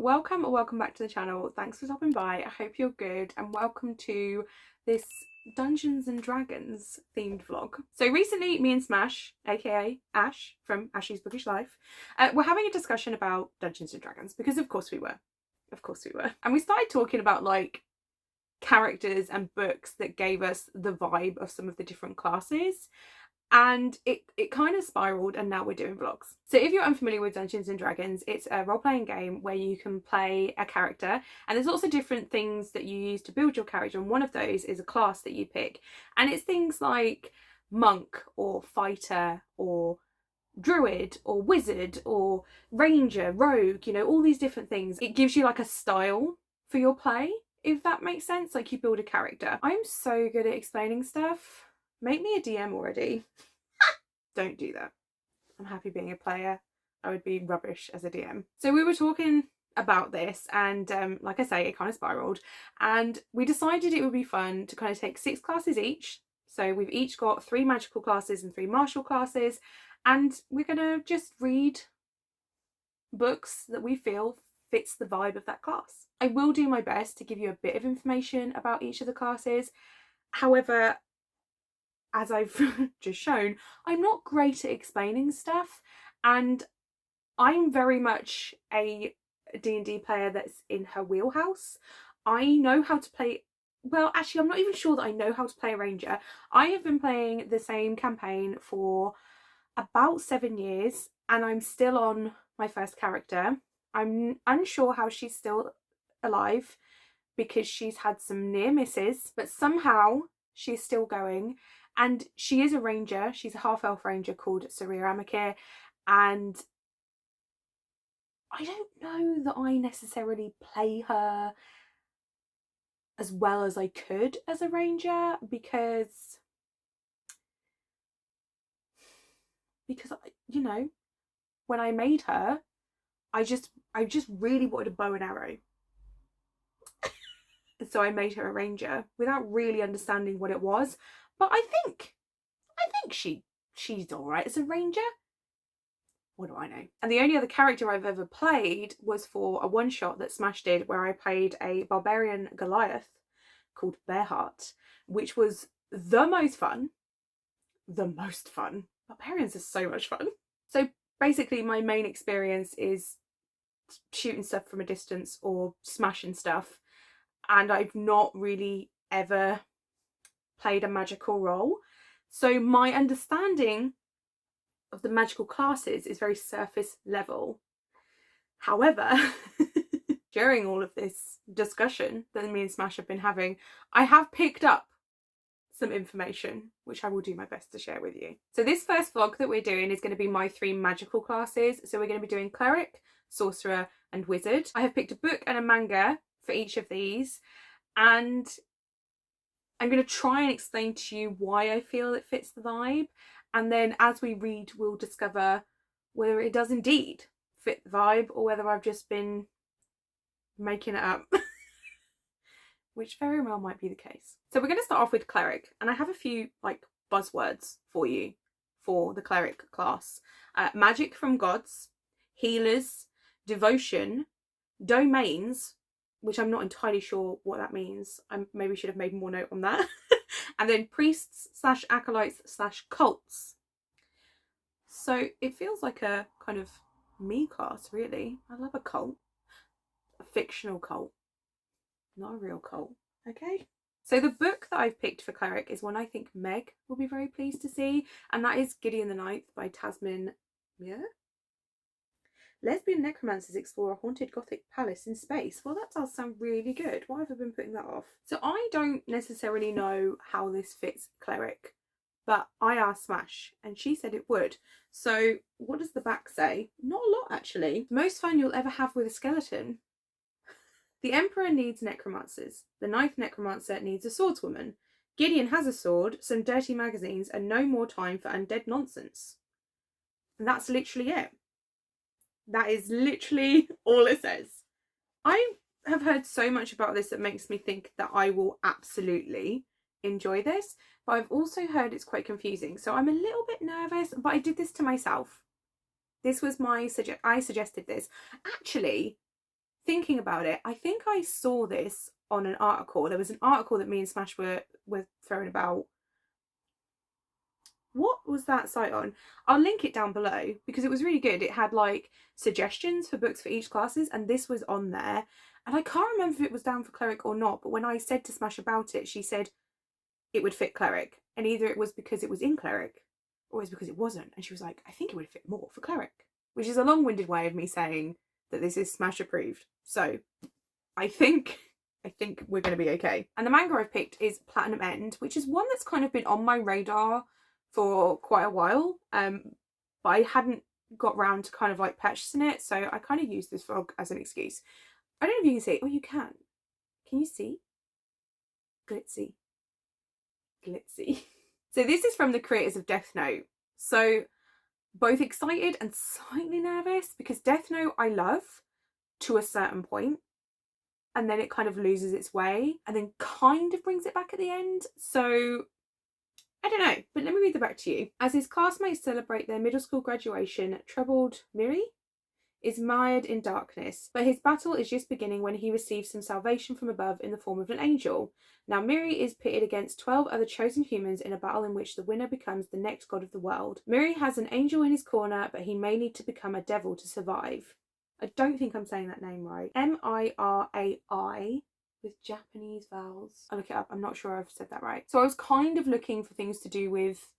welcome or welcome back to the channel. Thanks for stopping by. I hope you're good and welcome to this Dungeons and Dragons themed vlog. So recently me and Smash, aka Ash from Ash's Bookish Life, were having a discussion about Dungeons and Dragons because of course we were. And we started talking about like characters and books that gave us the vibe of some of the different classes. And it kind of spiraled and now we're doing vlogs. So if you're unfamiliar with Dungeons and Dragons, it's a role-playing game where you can play a character and there's lots of different things that you use to build your character, and one of those is a class that you pick, and it's things like monk or fighter or druid or wizard or ranger, rogue, you know, all these different things. It gives you like a style for your play, if that makes sense. Like you build a character. I'm so good at explaining stuff. Make me a DM already. Don't do that. I'm happy being a player. I would be rubbish as a DM. So we were talking about this and like I say, it kind of spiraled, and we decided it would be fun to kind of take 6 classes each. So we've each got 3 magical classes and 3 martial classes, and we're gonna just read books that we feel fits the vibe of that class. I will do my best to give you a bit of information about each of the classes. However, as I've just shown, I'm not great at explaining stuff, and I'm very much a D&D player that's in her wheelhouse. I know how to play, well actually I'm not even sure that I know how to play a ranger. I have been playing the same campaign for about 7 years and I'm still on my first character. I'm unsure how she's still alive because she's had some near misses, but somehow she's still going. And she is a ranger. She's a half-elf ranger called Sorcerer, and I don't know that I necessarily play her as well as I could as a ranger because you know, when I made her, I just really wanted a bow and arrow. So I made her a ranger without really understanding what it was. But I think she's all right as a ranger. What do I know? And the only other character I've ever played was for a one-shot that Smash did where I played a barbarian Goliath called Bearheart, which was the most fun. Barbarians are so much fun. So basically my main experience is shooting stuff from a distance or smashing stuff, and I've not really ever played a magical role. So my understanding of the magical classes is very surface level. However, during all of this discussion that me and Smash have been having, I have picked up some information which I will do my best to share with you. So this first vlog that we're doing is going to be my 3 magical classes. So we're going to be doing Cleric, Sorcerer and Wizard. I have picked a book and a manga for each of these, and I'm going to try and explain to you why I feel it fits the vibe, and then as we read we'll discover whether it does indeed fit the vibe or whether I've just been making it up. Which very well might be the case. So we're going to start off with Cleric, and I have a few like buzzwords for you for the Cleric class. Magic from gods, healers, devotion, domains, which I'm not entirely sure what that means. I maybe should have made more note on that. And then priests / acolytes / cults. So it feels like a kind of me class, really. I love a cult. A fictional cult. Not a real cult. Okay. So the book that I've picked for Cleric is one I think Meg will be very pleased to see, and that is Gideon the Ninth by Tasmin. Yeah? Lesbian necromancers explore a haunted gothic palace in space. Well, that does sound really good. Why have I been putting that off? So I don't necessarily know how this fits Cleric, but I asked Smash and she said it would. So what does the back say? Not a lot, actually. Most fun you'll ever have with a skeleton. The Emperor needs necromancers. The 9th necromancer needs a swordswoman. Gideon has a sword, some dirty magazines, and no more time for undead nonsense. And that's literally it. That is literally all it says. I have heard so much about this that makes me think that I will absolutely enjoy this, but I've also heard it's quite confusing. So I'm a little bit nervous, but I did this to myself. This was I suggested this. Actually, thinking about it, I think I saw this on an article. There was an article that me and Smash were throwing about. What was that site on? I'll link it down below because it was really good. It had like suggestions for books for each classes, and this was on there. And I can't remember if it was down for Cleric or not, but when I said to Smash about it, she said it would fit Cleric. And either it was because it was in Cleric or it was because it wasn't. And she was like, I think it would fit more for Cleric, which is a long-winded way of me saying that this is Smash approved. So I think we're going to be okay. And the manga I've picked is Platinum End, which is one that's kind of been on my radar for quite a while, but I hadn't got round to kind of like purchasing it, so I kind of used this vlog as an excuse. I don't know if you can see. Oh, you can. Can you see? Glitzy. Glitzy. So this is from the creators of Death Note. So both excited and slightly nervous because Death Note I love to a certain point, and then it kind of loses its way and then kind of brings it back at the end. So I don't know, but let me read the back to you. As his classmates celebrate their middle school graduation, troubled Miri is mired in darkness, but his battle is just beginning when he receives some salvation from above in the form of an angel. Now Miri is pitted against 12 other chosen humans in a battle in which the winner becomes the next god of the world. Miri has an angel in his corner, but he may need to become a devil to survive. I don't think I'm saying that name right. Mirai with Japanese vowels. I'll look it up. I'm not sure I've said that right. So I was kind of looking for things to do with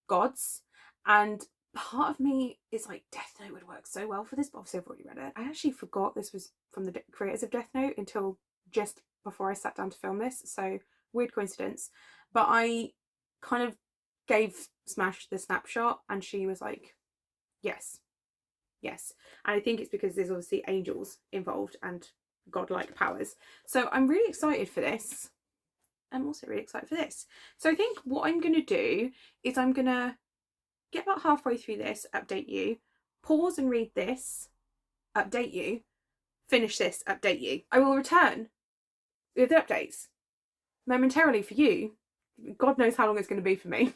gods, and part of me is like, Death Note would work so well for this, but obviously I've already read it. I actually forgot this was from the creators of Death Note until just before I sat down to film this, so weird coincidence. But I kind of gave Smash the snapshot and she was like, yes. And I think it's because there's obviously angels involved and godlike powers. So I'm really excited for this. I'm also really excited for this. So I think what I'm going to do is I'm going to get about halfway through this, update you, pause and read this, update you, finish this, update you. I will return with the updates momentarily for you. God knows how long it's going to be for me.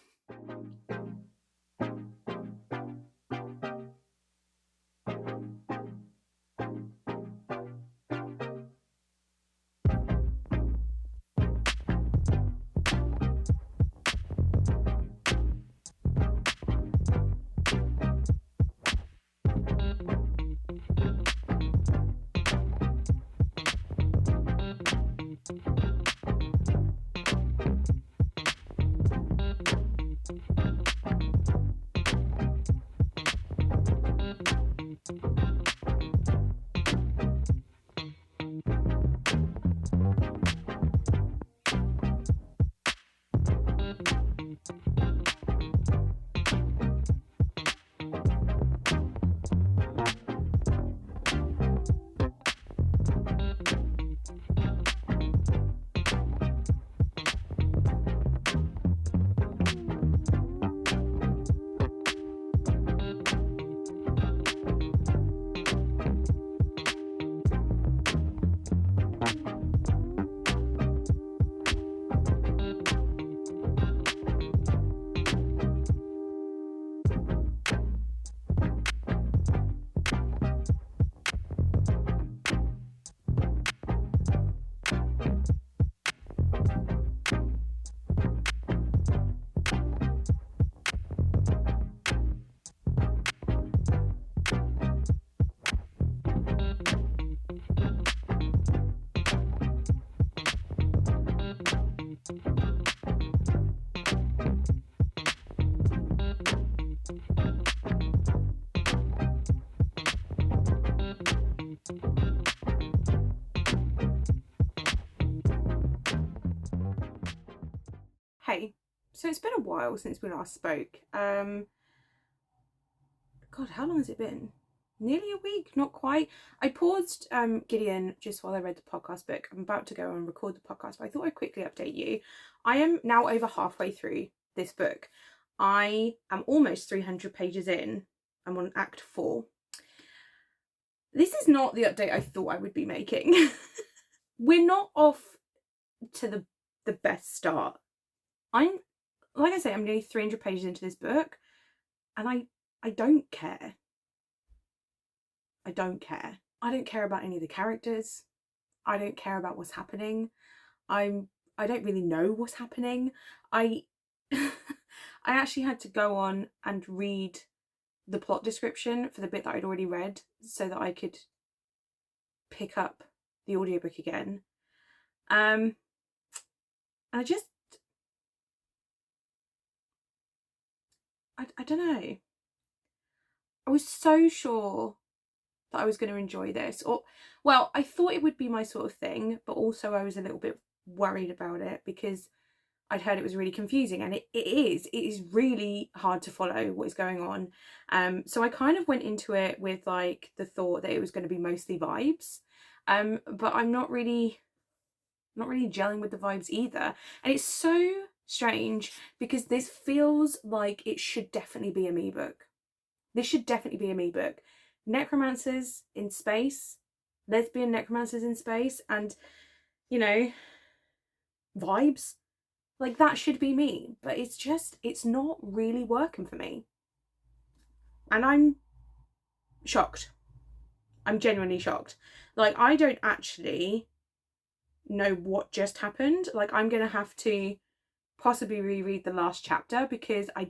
Hey, so it's been a while since we last spoke. God, how long has it been? Nearly a week, not quite. I paused Gideon just while I read the podcast book. I'm about to go and record the podcast, but I thought I'd quickly update you. I am now over halfway through this book. I am almost 300 pages in. I'm on Act 4. This is not the update I thought I would be making. We're not off to the best start. I'm nearly 300 pages into this book, and I don't care. I don't care. I don't care about any of the characters. I don't care about what's happening. I don't really know what's happening. I I actually had to go on and read the plot description for the bit that I'd already read so that I could pick up the audiobook again. And I just, I don't know. I was so sure that I was going to enjoy this. Or, well, I thought it would be my sort of thing, but also I was a little bit worried about it because I'd heard it was really confusing, and it is really hard to follow what is going on. So I kind of went into it with like the thought that it was going to be mostly vibes, but I'm not really gelling with the vibes either. And it's so strange because this feels like it should definitely be a me book. This should definitely be a me book. Necromancers in space, lesbian necromancers in space, and, you know, vibes. Like, that should be me. But it's not really working for me. And I'm shocked. I'm genuinely shocked. Like, I don't actually know what just happened. Like, I'm going to have to possibly reread the last chapter because I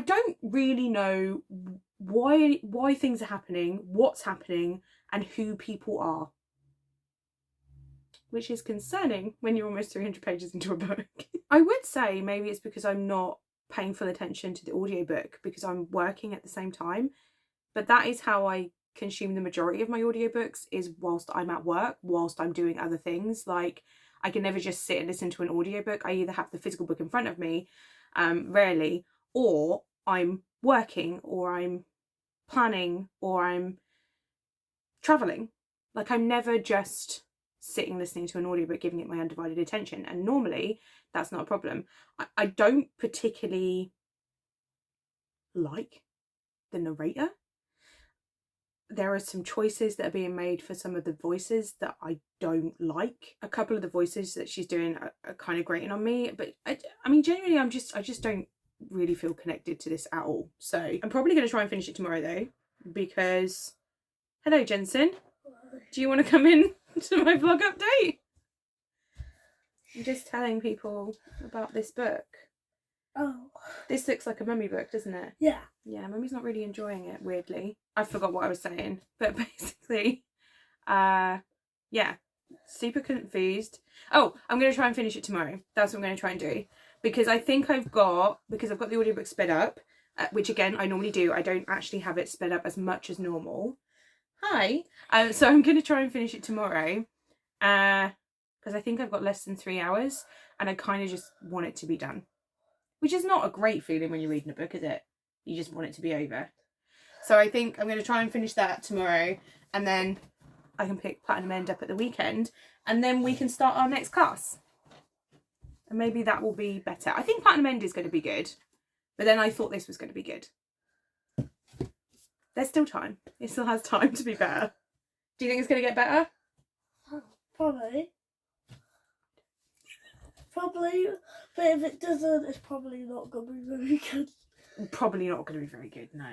don't really know why things are happening, what's happening, and who people are. Which is concerning when you're almost 300 pages into a book. I would say maybe it's because I'm not paying full attention to the audiobook because I'm working at the same time. But that is how I consume the majority of my audiobooks, is whilst I'm at work, whilst I'm doing other things. Like, I can never just sit and listen to an audiobook. I either have the physical book in front of me, rarely, or I'm working, or I'm planning, or I'm travelling. Like, I'm never just sitting listening to an audiobook, giving it my undivided attention. And normally that's not a problem. I don't particularly like the narrator. There are some choices that are being made for some of the voices that I don't like. A couple of the voices that she's doing are kind of grating on me, but I mean, genuinely, I just don't really feel connected to this at all. So I'm probably going to try and finish it tomorrow though, because, hello Jensen, do you want to come in to my vlog update? I'm just telling people about this book. Oh. This looks like a mummy book, doesn't it? Yeah. Yeah, mummy's not really enjoying it, weirdly. I forgot what I was saying. But basically, yeah, super confused. Oh, I'm going to try and finish it tomorrow. That's what I'm going to try and do. Because I think I've got the audiobook sped up, which again, I normally do. I don't actually have it sped up as much as normal. Hi. So I'm going to try and finish it tomorrow. Because I think I've got less than 3 hours and I kind of just want it to be done. Which is not a great feeling when you're reading a book, is it? You just want it to be over. So I think I'm going to try and finish that tomorrow, and then I can pick Platinum End up at the weekend, and then we can start our next class. And maybe that will be better. I think Platinum End is going to be good, but then I thought this was going to be good. There's still time. It still has time to be better. Do you think it's going to get better? Probably. Probably, but if it doesn't, it's probably not going to be very good. Probably not going to be very good, no.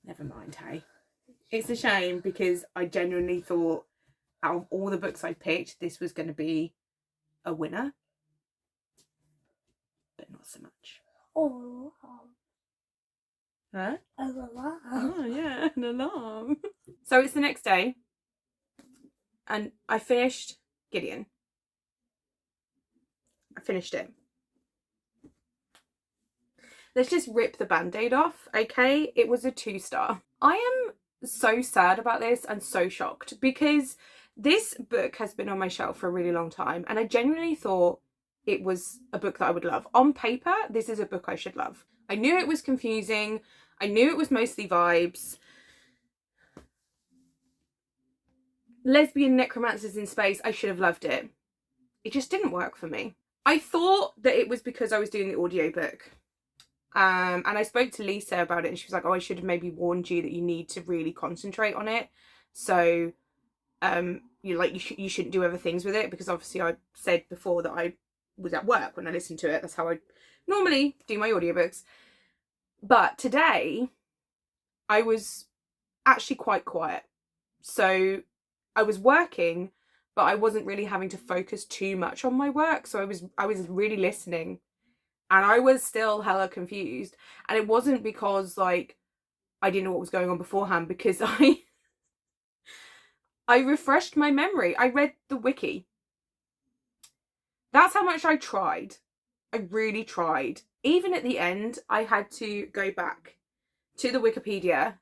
Never mind, hey. It's a shame because I genuinely thought out of all the books I picked, this was going to be a winner. But not so much. Oh, Huh? an alarm. Oh, yeah, an alarm. So it's the next day, and I finished Gideon. I finished it. Let's just rip the band-aid off, okay? It was a 2-star. I am so sad about this and so shocked because this book has been on my shelf for a really long time, and I genuinely thought it was a book that I would love. On paper, this is a book I should love. I knew it was confusing. I knew it was mostly vibes. Lesbian necromancers in space, I should have loved it. It just didn't work for me. I thought that it was because I was doing the audiobook. And I spoke to Lisa about it, and she was like, oh, I should have maybe warned you that you need to really concentrate on it. So, you shouldn't do other things with it, because obviously I said before that I was at work when I listened to it. That's how I normally do my audiobooks. But today, I was actually quite quiet. So I was working, but I wasn't really having to focus too much on my work. So I was really listening, and I was still hella confused. And it wasn't because like I didn't know what was going on beforehand, because I refreshed my memory. I read the wiki. That's how much I tried. I really tried. Even at the end, I had to go back to the Wikipedia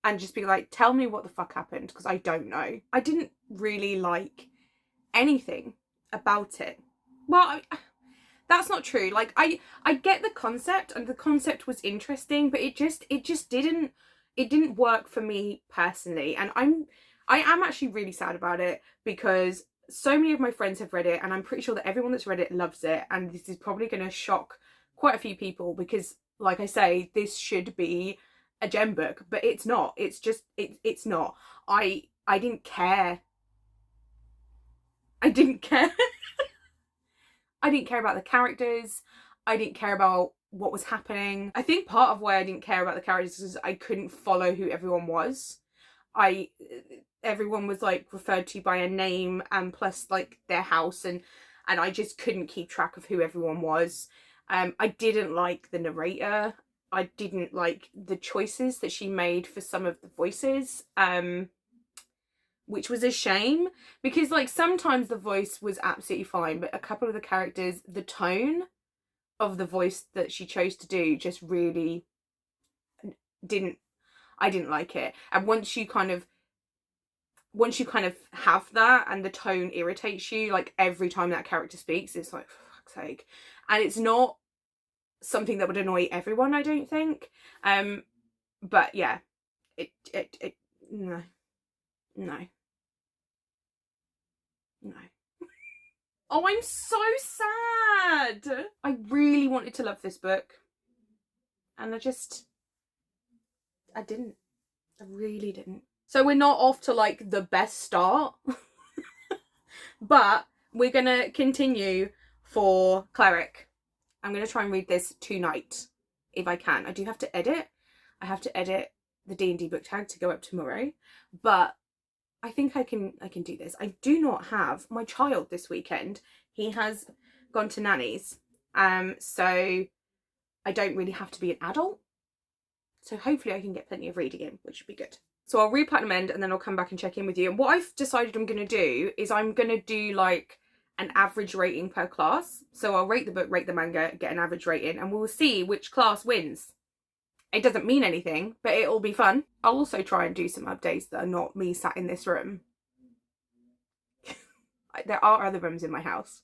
and just be like, tell me what the fuck happened, because I don't know. I didn't really like anything about it. Well, that's not true. Like, I get the concept, and the concept was interesting, but it just didn't work for me personally. And I am actually really sad about it, because so many of my friends have read it, and I'm pretty sure that everyone that's read it loves it. And this is probably going to shock quite a few people, because like I say, this should be a gem book, but it's not. It's just it's not. I didn't care. I didn't care. I didn't care about the characters. I didn't care about what was happening. I think part of why I didn't care about the characters is I couldn't follow who everyone was. Everyone was like referred to by a name, and plus like their house, and I just couldn't keep track of who everyone was. I didn't like the narrator. I didn't like the choices that she made for some of the voices, which was a shame, because like sometimes the voice was absolutely fine, but a couple of the characters, the tone of the voice that she chose to do just really didn't, I didn't like it. And once you kind of have that, and the tone irritates you, like every time that character speaks, it's like, for fuck's sake. And it's not something that would annoy everyone, I don't think. But yeah, no, no, no. Oh, I'm so sad. I really wanted to love this book, and I didn't. I really didn't. So we're not off to like the best start, but we're gonna continue for Cleric. I'm gonna try and read this tonight if I can. I do have to edit. I have to edit the D&D book tag to go up tomorrow, but I think I can do this. I do not have my child this weekend. He has gone to nanny's, so I don't really have to be an adult. So hopefully I can get plenty of reading in, which would be good. So I'll read Platinum End, and then I'll come back and check in with you. And what I've decided I'm going to do is I'm going to do like an average rating per class. So I'll rate the book, rate the manga, get an average rating, and we'll see which class wins. It doesn't mean anything, but it'll be fun. I'll also try and do some updates that are not me sat in this room. There are other rooms in my house.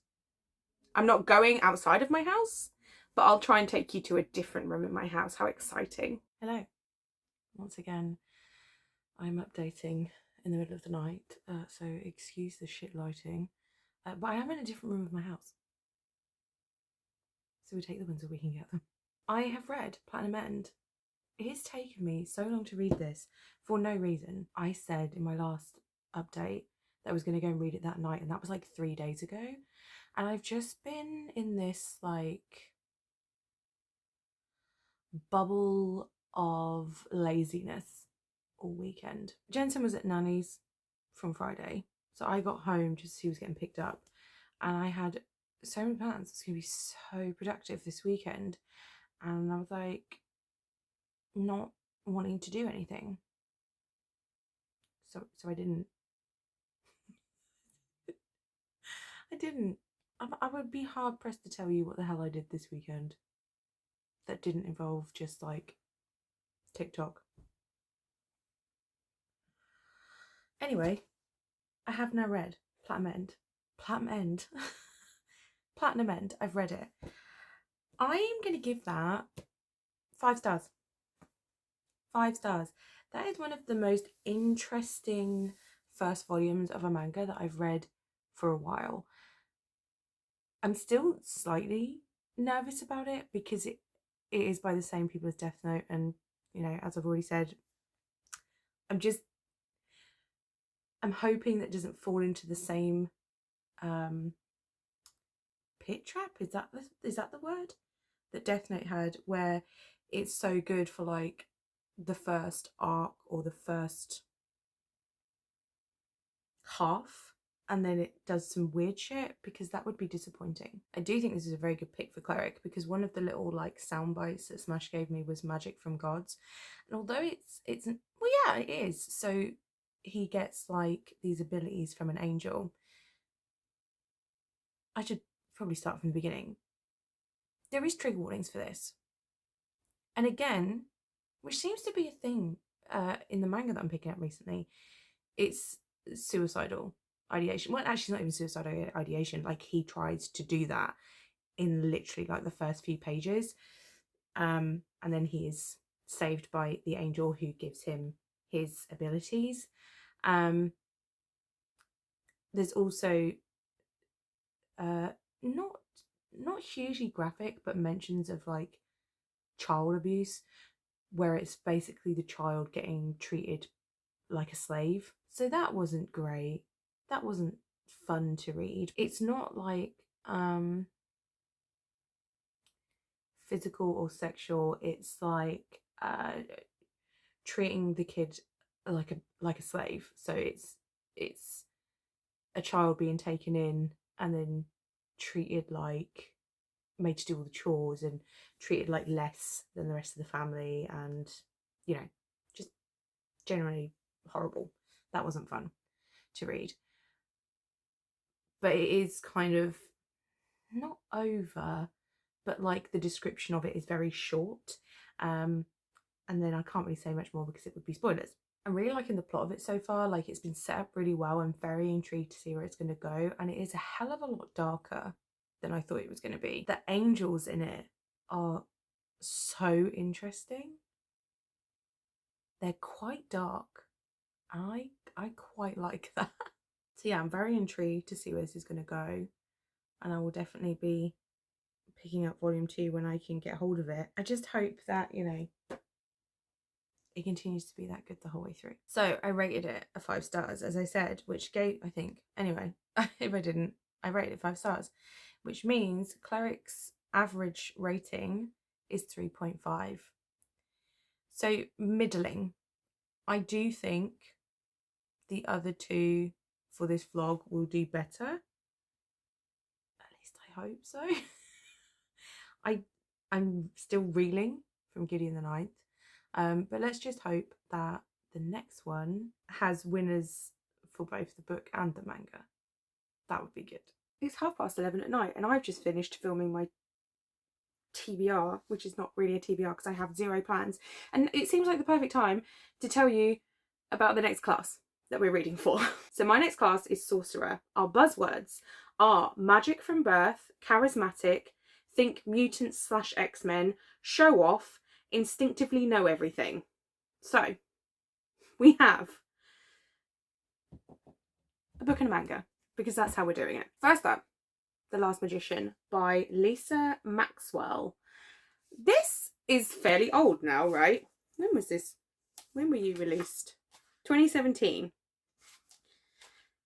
I'm not going outside of my house, but I'll try and take you to a different room in my house. How exciting. Hello. Once again, I'm updating in the middle of the night, so excuse the shit lighting. But I am in a different room of my house. So we take the ones that we can get them. I have read Platinum End. It has taken me so long to read this for no reason. I said in my last update that I was going to go and read it that night, and that was like 3 days ago. And I've just been in this like bubble of laziness all weekend. Jensen was at nanny's from Friday, so I got home just as he was getting picked up, and I had so many plans. It's going to be so productive this weekend, and I was like not wanting to do anything, so I didn't. I would be hard pressed to tell you what the hell I did this weekend that didn't involve just like TikTok. Anyway, I have now read Platinum End. Platinum End. I've read it. I'm going to give that 5 stars. 5 stars. That is one of the most interesting first volumes of a manga that I've read for a while. I'm still slightly nervous about it because it is by the same people as Death Note, and you know, as I've already said, I'm hoping that it doesn't fall into the same pit trap. Is that the word that Death Note had, where it's so good for like the first arc or the first half, and then it does some weird shit, because that would be disappointing. I do think this is a very good pick for Cleric, because one of the little like sound bites that Smash gave me was magic from gods, and although it's well, yeah, it is. So he gets like these abilities from an angel. I should probably start from the beginning. There is trigger warnings for this, and again, which seems to be a thing in the manga that I'm picking up recently, it's suicidal ideation. Well, actually, it's not even suicidal ideation. Like, he tries to do that in literally like the first few pages, and then he is saved by the angel who gives him his abilities. There's also not hugely graphic, but mentions of like child abuse, where it's basically the child getting treated like a slave. So that wasn't great. That wasn't fun to read. It's not like physical or sexual. It's like treating the kid like a slave. So it's a child being taken in and then treated like, made to do all the chores and treated like less than the rest of the family, and you know, just generally horrible. That wasn't fun to read, but it is kind of not over, but like the description of it is very short, and then I can't really say much more because it would be spoilers. I'm really liking the plot of it so far. Like, it's been set up really well. I'm very intrigued to see where it's going to go, and it is a hell of a lot darker than I thought it was going to be. The angels in it are so interesting. They're quite dark. I quite like that. So yeah, I'm very intrigued to see where this is going to go, and I will definitely be picking up volume 2 when I can get hold of it. I just hope that, you know, it continues to be that good the whole way through. So I rated it a 5 stars, as I said, which gave, I think, anyway, if I didn't, I rated it 5 stars, which means Cleric's average rating is 3.5. So middling. I do think the other two for this vlog will do better. At least I hope so. I'm still reeling from Gideon the Ninth. But let's just hope that the next one has winners for both the book and the manga. That would be good. It's 11:30 at night, and I've just finished filming my TBR, which is not really a TBR because I have zero plans. And it seems like the perfect time to tell you about the next class that we're reading for. So my next class is Sorcerer. Our buzzwords are magic from birth, charismatic, think mutants / X-Men, show off, instinctively know everything. So we have a book and a manga, because that's how we're doing it. First up, The Last Magician by Lisa Maxwell. This is fairly old now, right? When was this? When were you released? 2017.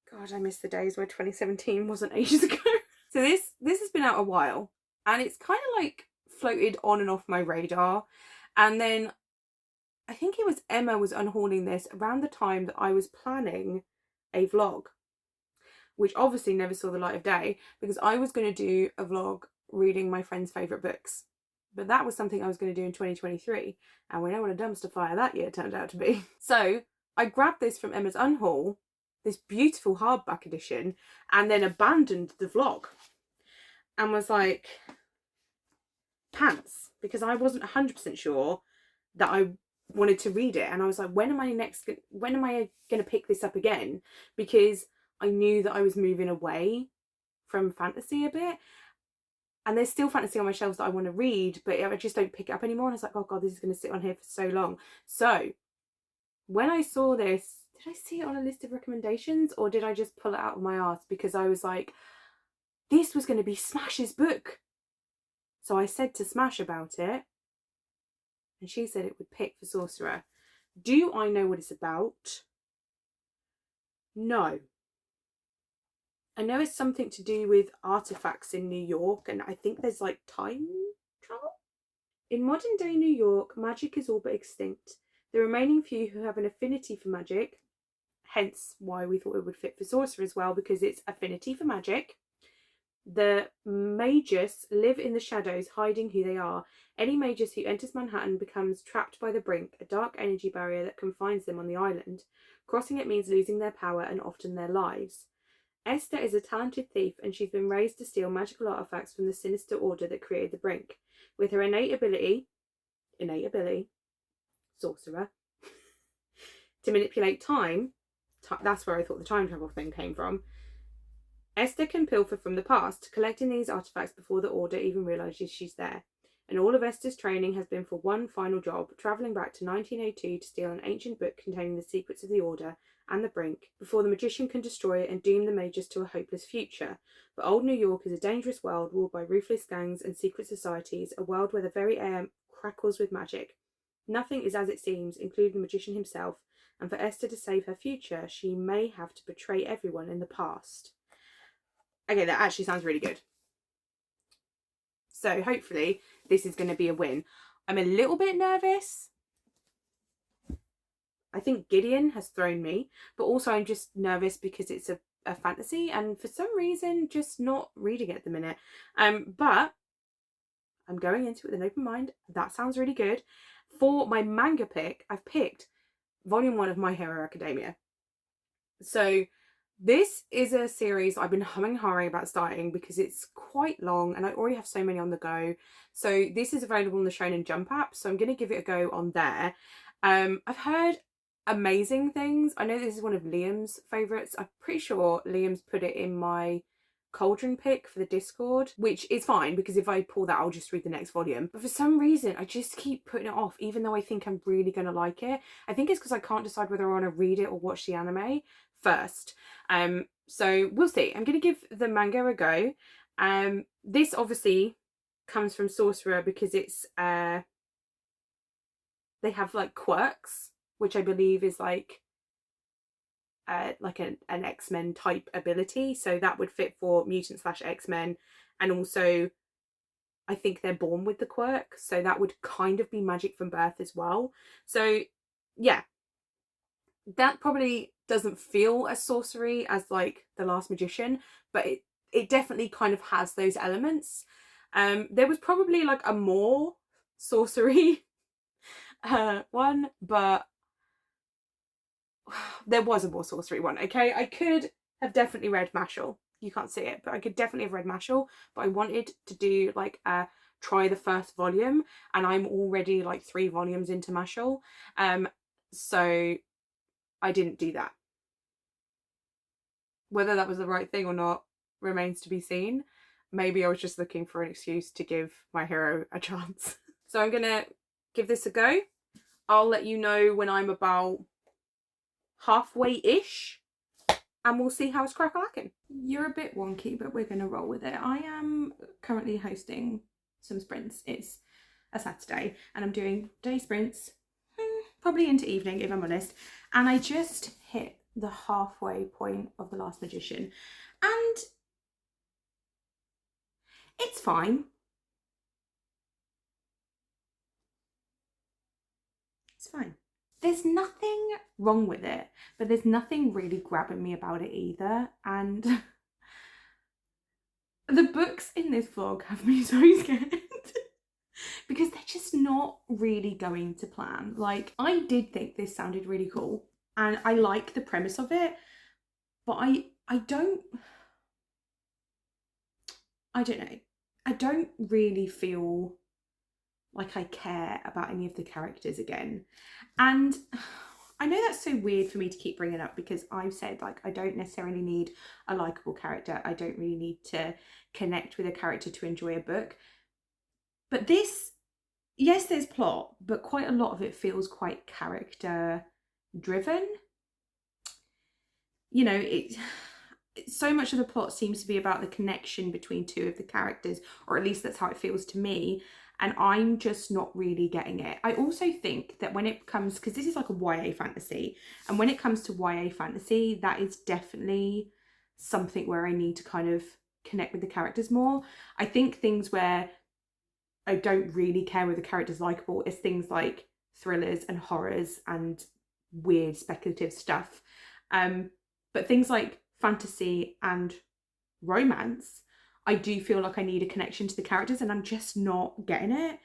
God, I miss the days where 2017 wasn't ages ago. So this has been out a while, and it's kind of like floated on and off my radar. And then I think it was Emma was unhorning this around the time that I was planning a vlog, which obviously never saw the light of day, because I was going to do a vlog reading my friend's favourite books. But that was something I was going to do in 2023, and we know what a dumpster fire that year turned out to be. So I grabbed this from Emma's Unhaul, this beautiful hardback edition, and then abandoned the vlog and was like, pants, because I wasn't 100% sure that I wanted to read it. And I was like, when am I going to pick this up again? Because I knew that I was moving away from fantasy a bit, and there's still fantasy on my shelves that I want to read, but I just don't pick it up anymore. And I was like, oh God, this is going to sit on here for so long. So when I saw this, did I see it on a list of recommendations, or did I just pull it out of my arse because I was like, this was going to be Smash's book? So I said to Smash about it, and she said it would pick for Sorcerer. Do I know what it's about? No. I know it's something to do with artifacts in New York, and I think there's like time travel. In modern day New York, magic is all but extinct. The remaining few who have an affinity for magic, hence why we thought it would fit for Sorcerer as well, because it's affinity for magic. The Magus live in the shadows, hiding who they are. Any Magus who enters Manhattan becomes trapped by the brink, a dark energy barrier that confines them on the island. Crossing it means losing their power and often their lives. Esther is a talented thief, and she's been raised to steal magical artifacts from the sinister order that created the brink. With her innate ability, Sorcerer, to manipulate time, that's where I thought the time travel thing came from, Esther can pilfer from the past, collecting these artifacts before the Order even realises she's there. And all of Esther's training has been for one final job, travelling back to 1902 to steal an ancient book containing the secrets of the Order and the brink, before the magician can destroy it and doom the Magus to a hopeless future. But old New York is a dangerous world ruled by ruthless gangs and secret societies, a world where the very air crackles with magic. Nothing is as it seems, including the magician himself, and for Esther to save her future, she may have to betray everyone in the past. Okay, that actually sounds really good. So hopefully this is going to be a win. I'm a little bit nervous. I think Gideon has thrown me, but also I'm just nervous because it's a fantasy, and for some reason just not reading it at the minute. But I'm going into it with an open mind. That sounds really good. For my manga pick, I've picked Volume 1 of My Hero Academia. So this is a series I've been humming and hawing about starting because it's quite long and I already have so many on the go. So this is available on the Shonen Jump app, so I'm going to give it a go on there. I've heard amazing things. I know this is one of Liam's favourites. I'm pretty sure Liam's put it in my Cauldron pick for the Discord, which is fine because if I pull that I'll just read the next volume. But for some reason I just keep putting it off, even though I think I'm really going to like it. I think it's because I can't decide whether I want to read it or watch the anime first. So we'll see. I'm going to give the manga a go. This obviously comes from Sorcerer because it's they have like quirks, which I believe is like an X-Men type ability, so that would fit for mutant / X-Men, and also I think they're born with the quirk, so that would kind of be magic from birth as well. So yeah, that probably doesn't feel as sorcery as like The Last Magician, but it definitely kind of has those elements. There was probably like a more sorcery one, but there was a more sorcery one, okay? I could have definitely read Mashal. You can't see it, but I could definitely have read Mashal, but I wanted to do like a try the first volume, and I'm already like 3 volumes into Mashal, so I didn't do that. Whether that was the right thing or not remains to be seen. Maybe I was just looking for an excuse to give my hero a chance. So I'm gonna give this a go. I'll let you know when I'm about halfway-ish, and we'll see how it's crack-a-lacking. You're a bit wonky, but we're gonna roll with it. I am currently hosting some sprints. It's a Saturday, and I'm doing day sprints, probably into evening if I'm honest, and I just hit the halfway point of The Last Magician, and it's fine. It's fine. There's nothing wrong with it, but there's nothing really grabbing me about it either, and the books in this vlog have me so scared because they're just not really going to plan. Like, I did think this sounded really cool and I like the premise of it, but I don't know. I don't really feel like I care about any of the characters again. And I know that's so weird for me to keep bringing up because I've said like I don't necessarily need a likeable character. I don't really need to connect with a character to enjoy a book. But this, yes, there's plot, but quite a lot of it feels quite character driven. You know, so much of the plot seems to be about the connection between 2 of the characters, or at least that's how it feels to me, and I'm just not really getting it. I also think that when it comes, because this is like a YA fantasy, and when it comes to YA fantasy, that is definitely something where I need to kind of connect with the characters more. I think things where I don't really care whether the character's likeable is things like thrillers and horrors and weird speculative stuff. But things like fantasy and romance, I do feel like I need a connection to the characters, and I'm just not getting it.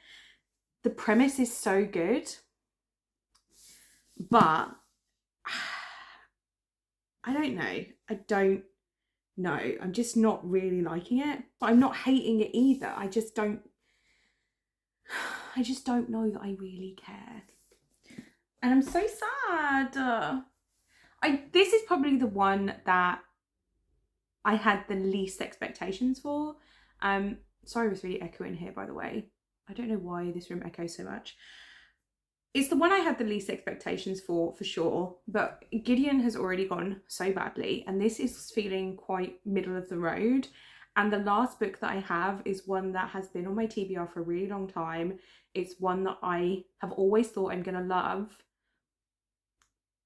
The premise is so good, but I don't know. I don't know. I'm just not really liking it, but I'm not hating it either. I just don't know that I really care. And I'm so sad. This is probably the one that I had the least expectations for. Sorry, I was really echoing here, by the way. I don't know why this room echoes so much. It's the one I had the least expectations for sure, but Gideon has already gone so badly, and this is feeling quite middle of the road. And the last book that I have is one that has been on my TBR for a really long time. It's one that I have always thought I'm going to love.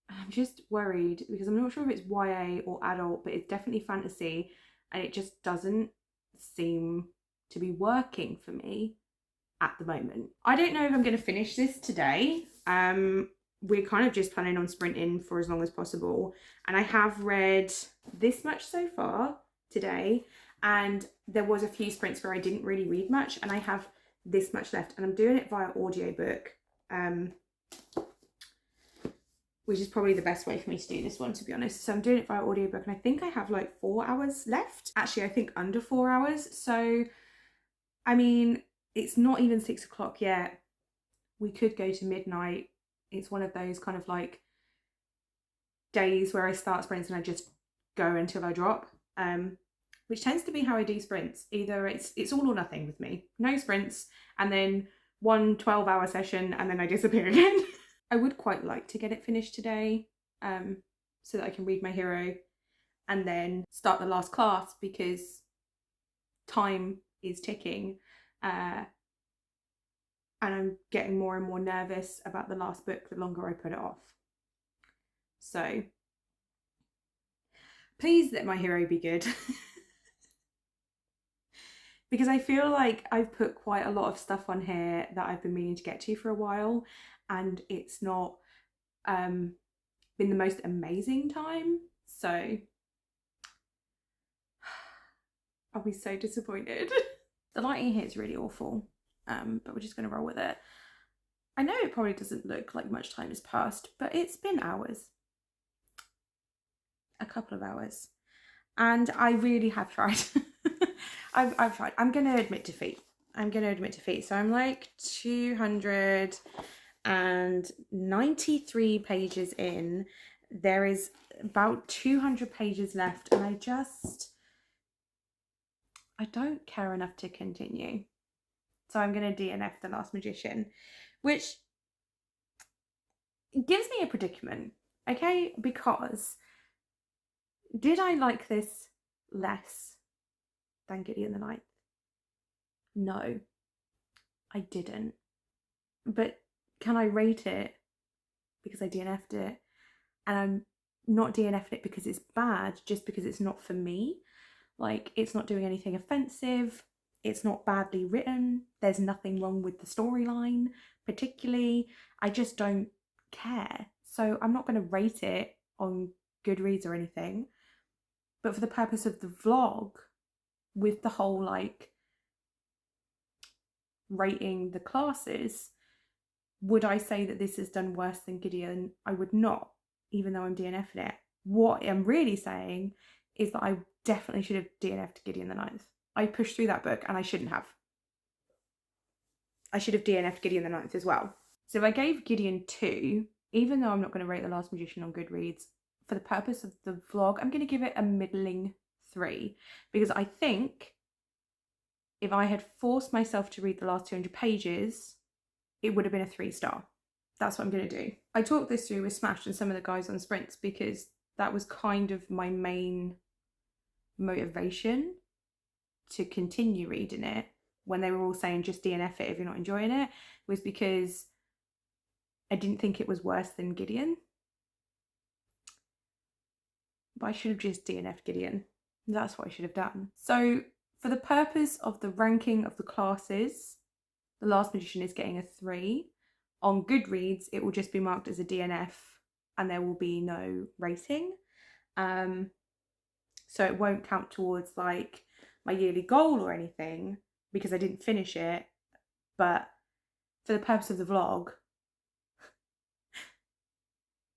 I'm just worried because I'm not sure if it's YA or adult, but it's definitely fantasy, and it just doesn't seem to be working for me at the moment. I don't know if I'm going to finish this today. We're kind of just planning on sprinting for as long as possible, and I have read this much so far today, and there was a few sprints where I didn't really read much, and I have this much left, and I'm doing it via audiobook, which is probably the best way for me to do this one, to be honest. So I'm doing it via audiobook, and I think I have like 4 hours left. Actually, I think under 4 hours. So, I mean, it's not even 6 o'clock yet. We could go to midnight. It's one of those kind of like days where I start sprints and I just go until I drop, which tends to be how I do sprints. Either it's all or nothing with me. No sprints, and then one 12-hour session, and then I disappear again. I would quite like to get it finished today, so that I can read my hero and then start the last class, because time is ticking, and I'm getting more and more nervous about the last book the longer I put it off. So please let my hero be good. Because I feel like I've put quite a lot of stuff on here that I've been meaning to get to for a while, and it's not been the most amazing time. So I'll be so disappointed. The lighting here is really awful, but we're just going to roll with it. I know it probably doesn't look like much time has passed, but it's been hours. A couple of hours. And I really have tried. I've tried. I'm going to admit defeat. So I'm like 293 pages in. There is about 200 pages left, and I don't care enough to continue. So I'm going to DNF The Last Magician, which gives me a predicament, okay? Because did I like this less than Gideon the Ninth? No, I didn't. But can I rate it because I DNF'd it? And I'm not DNF'd it because it's bad, just because it's not for me. Like, it's not doing anything offensive. It's not badly written. There's nothing wrong with the storyline, particularly. I just don't care. So I'm not going to rate it on Goodreads or anything. But for the purpose of the vlog, with the whole like rating the classes, would I say that this has done worse than Gideon? I would not, even though I'm DNF'ing it. What I'm really saying is that I definitely should have DNF'd Gideon the Ninth. I pushed through that book and I shouldn't have. I should have DNF'd Gideon the Ninth as well. So if I gave Gideon 2, even though I'm not going to rate The Last Magician on Goodreads, for the purpose of the vlog, I'm going to give it a middling 3, because I think if I had forced myself to read the last 200 pages, it would have been a 3-star. That's what I'm going to do. I talked this through with Smash and some of the guys on sprints, because that was kind of my main motivation to continue reading it when they were all saying just DNF it if you're not enjoying it, was because I didn't think it was worse than Gideon. But I should have just DNF'd Gideon. That's what I should have done. So for the purpose of the ranking of the classes, The Last Magician is getting a 3. On Goodreads, it will just be marked as a DNF and there will be no rating. So it won't count towards like my yearly goal or anything because I didn't finish it. But for the purpose of the vlog,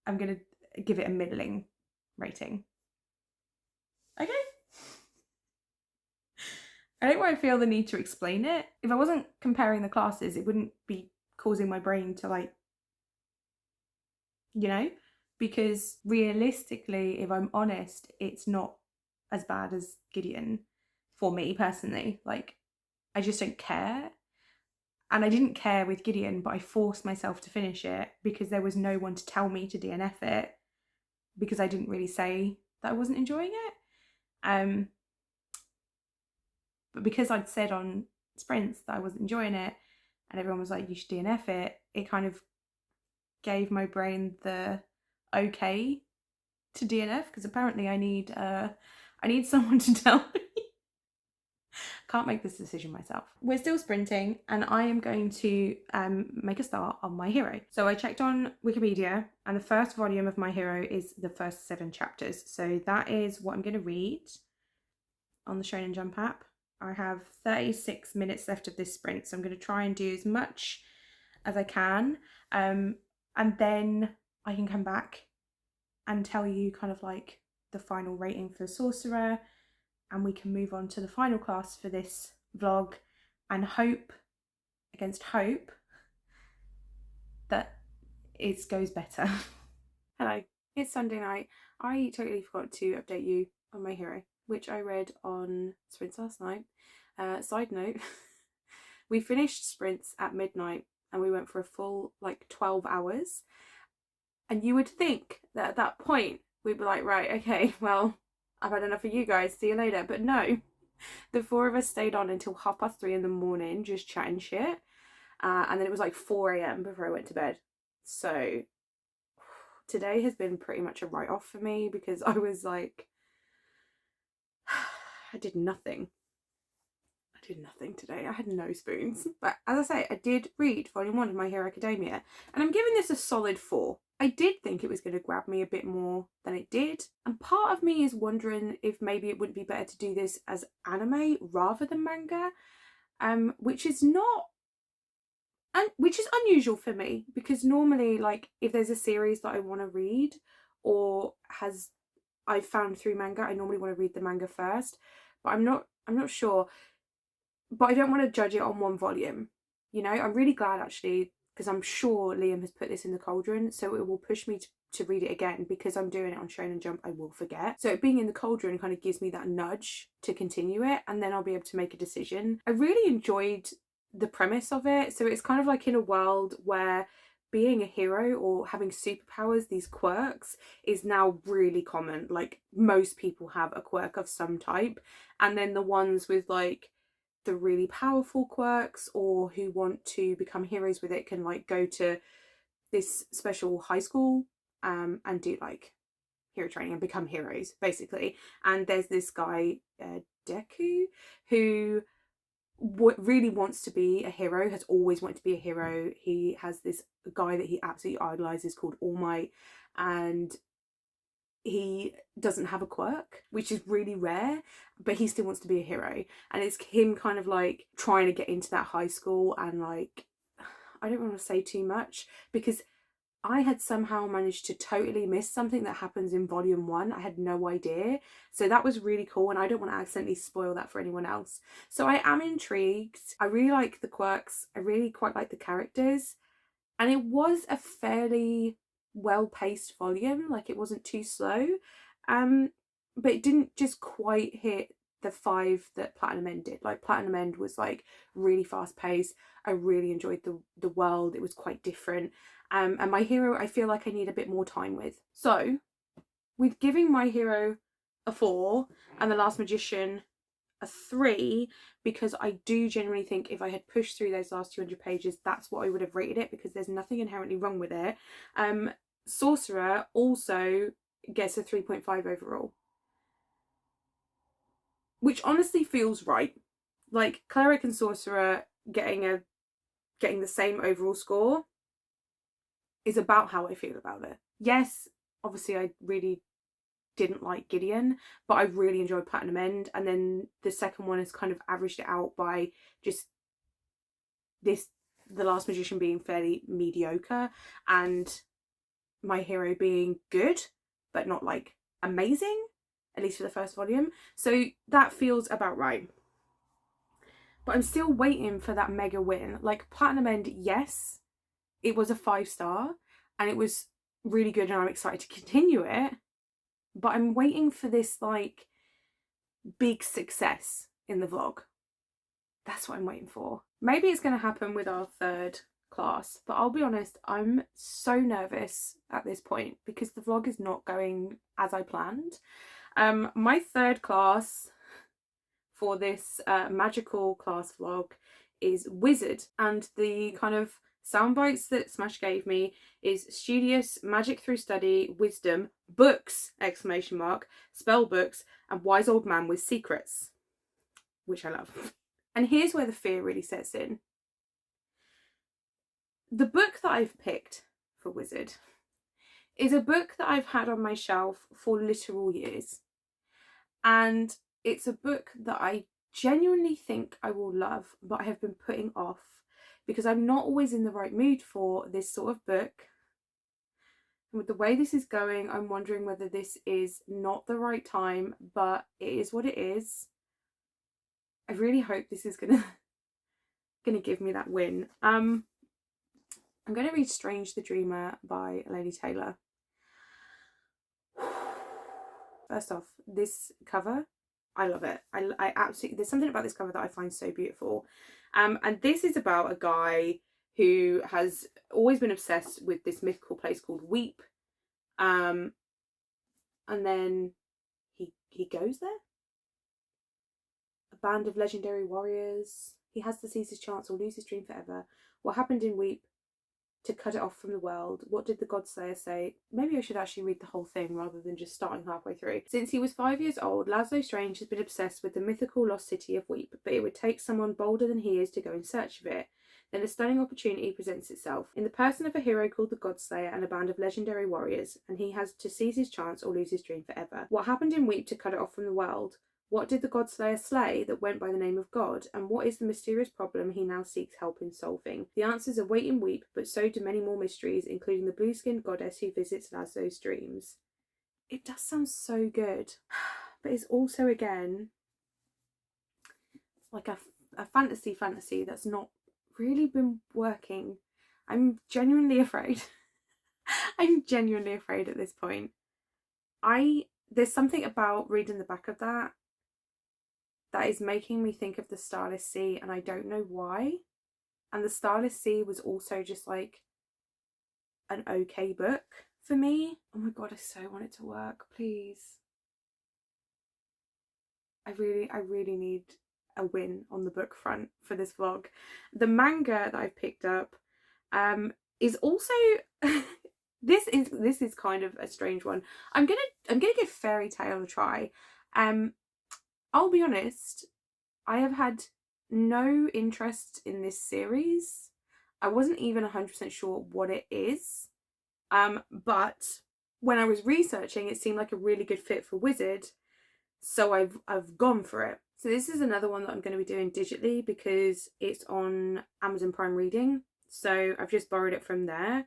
I'm going to give it a middling rating. Okay. I don't want to feel the need to explain it. If I wasn't comparing the classes, it wouldn't be causing my brain to like, you know, because realistically, if I'm honest, it's not as bad as Gideon for me personally. Like, I just don't care. And I didn't care with Gideon, but I forced myself to finish it because there was no one to tell me to DNF it because I didn't really say that I wasn't enjoying it. But because I'd said on sprints that I wasn't enjoying it and everyone was like, you should DNF it, it kind of gave my brain the okay to DNF because apparently I need someone to tell me. Can't make this decision myself. We're still sprinting and I am going to make a start on My Hero. So I checked on Wikipedia and the first volume of My Hero is the first 7 chapters. So that is what I'm going to read on the Shonen Jump app. I have 36 minutes left of this sprint, so I'm going to try and do as much as I can. And then I can come back and tell you kind of like the final rating for Sorcerer, and we can move on to the final class for this vlog and hope against hope that it goes better. Hello, it's Sunday night. I totally forgot to update you on My Hero, which I read on sprints last night. Side note, we finished sprints at midnight and we went for a full like 12 hours. And you would think that at that point we'd be like, right, okay, well, I've had enough of you guys, see you later. But no, the 4 of us stayed on until 3:30 in the morning just chatting shit. And then it was like 4 a.m. before I went to bed. So today has been pretty much a write-off for me because I was like, I did nothing today. I had no spoons. But as I say, I did read volume 1 of My Hero Academia and I'm giving this a solid 4. I did think it was going to grab me a bit more than it did. And part of me is wondering if maybe it wouldn't be better to do this as anime rather than manga, which is unusual for me because normally like if there's a series that I want to read or I've found through manga, I normally want to read the manga first, but I'm not sure. But I don't want to judge it on one volume. You know, I'm really glad actually because I'm sure Liam has put this in the cauldron, so it will push me to read it again because I'm doing it on Shonen Jump, I will forget. So being in the cauldron kind of gives me that nudge to continue it and then I'll be able to make a decision. I really enjoyed the premise of it. So it's kind of like in a world where being a hero or having superpowers, these quirks, is now really common. Like most people have a quirk of some type, and then the ones with like the really powerful quirks or who want to become heroes with it can like go to this special high school and do like hero training and become heroes basically. And there's this guy Deku who really wants to be a hero, has always wanted to be a hero. He has this guy that he absolutely idolizes called All Might, and he doesn't have a quirk, which is really rare, but he still wants to be a hero. And it's him kind of like trying to get into that high school and like, I don't want to say too much because I had somehow managed to totally miss something that happens in volume 1. I had no idea. So that was really cool and I don't want to accidentally spoil that for anyone else. So I am intrigued. I really like the quirks. I really quite like the characters. And it was a fairly well-paced volume. Like it wasn't too slow. But it didn't just quite hit the 5 that Platinum End did. Like Platinum End was like really fast paced. I really enjoyed the world. It was quite different. And My Hero I feel like I need a bit more time with. So with giving My Hero a 4 and The Last Magician a 3, because I do generally think if I had pushed through those last 200 pages, that's what I would have rated it because there's nothing inherently wrong with it. Sorcerer also gets a 3.5 overall, which honestly feels right. Like Cleric and Sorcerer getting the same overall score is about how I feel about it. Yes, obviously I really didn't like Gideon, but I really enjoyed Platinum End, and then the second one has kind of averaged it out by just the Last Magician being fairly mediocre and my hero being good but not like amazing, at least for the first volume. So that feels about right. But I'm still waiting for that mega win. Like Platinum End, yes, it was a 5-star and it was really good and I'm excited to continue it, but I'm waiting for this like big success in the vlog. That's what I'm waiting for. Maybe it's going to happen with our third class, but I'll be honest, I'm so nervous at this point because the vlog is not going as I planned. My third class for this magical class vlog is Wizard, and the kind of sound bites that Smash gave me is studious, magic through study, wisdom, books, exclamation mark, spell books, and wise old man with secrets, which I love. And here's where the fear really sets in. The book that I've picked for Wizard is a book that I've had on my shelf for literal years. And it's a book that I genuinely think I will love, but I have been putting off because I'm not always in the right mood for this sort of book. And with the way this is going, I'm wondering whether this is not the right time, but it is what it is. I really hope this is gonna give me that win. I'm gonna read Strange the Dreamer by Lady Taylor. First off, this cover, I love it. I absolutely, there's something about this cover that I find so beautiful. And this is about a guy who has always been obsessed with this mythical place called Weep. And then he goes there. A band of legendary warriors. He has to seize his chance or lose his dream forever. What happened in Weep to cut it off from the world? What did the Godslayer say? Maybe I should actually read the whole thing rather than just starting halfway through. Since he was 5 years old, Laszlo Strange has been obsessed with the mythical lost city of Weep, but it would take someone bolder than he is to go in search of it. Then a stunning opportunity presents itself, in the person of a hero called the Godslayer and a band of legendary warriors, and he has to seize his chance or lose his dream forever. What happened in Weep to cut it off from the world? What did the Godslayer slay that went by the name of God, and what is the mysterious problem he now seeks help in solving? The answers await in Weep, but so do many more mysteries, including the blue-skinned goddess who visits Laszlo's dreams. It does sound so good, but it's also, again, like a fantasy that's not really been working. I'm genuinely afraid. I'm genuinely afraid at this point. There's something about reading the back of that is making me think of the Starless Sea, and I don't know why. And the Starless Sea was also just like an okay book for me. Oh my god, I so want it to work, please. I really need a win on the book front for this vlog. The manga that I've picked up is also this is kind of a strange one. I'm gonna give Fairy Tail a try. I'll be honest, I have had no interest in this series. I wasn't even 100% sure what it is. But when I was researching, it seemed like a really good fit for Wizard, so I've gone for it. So this is another one that I'm going to be doing digitally because it's on Amazon Prime Reading. So I've just borrowed it from there.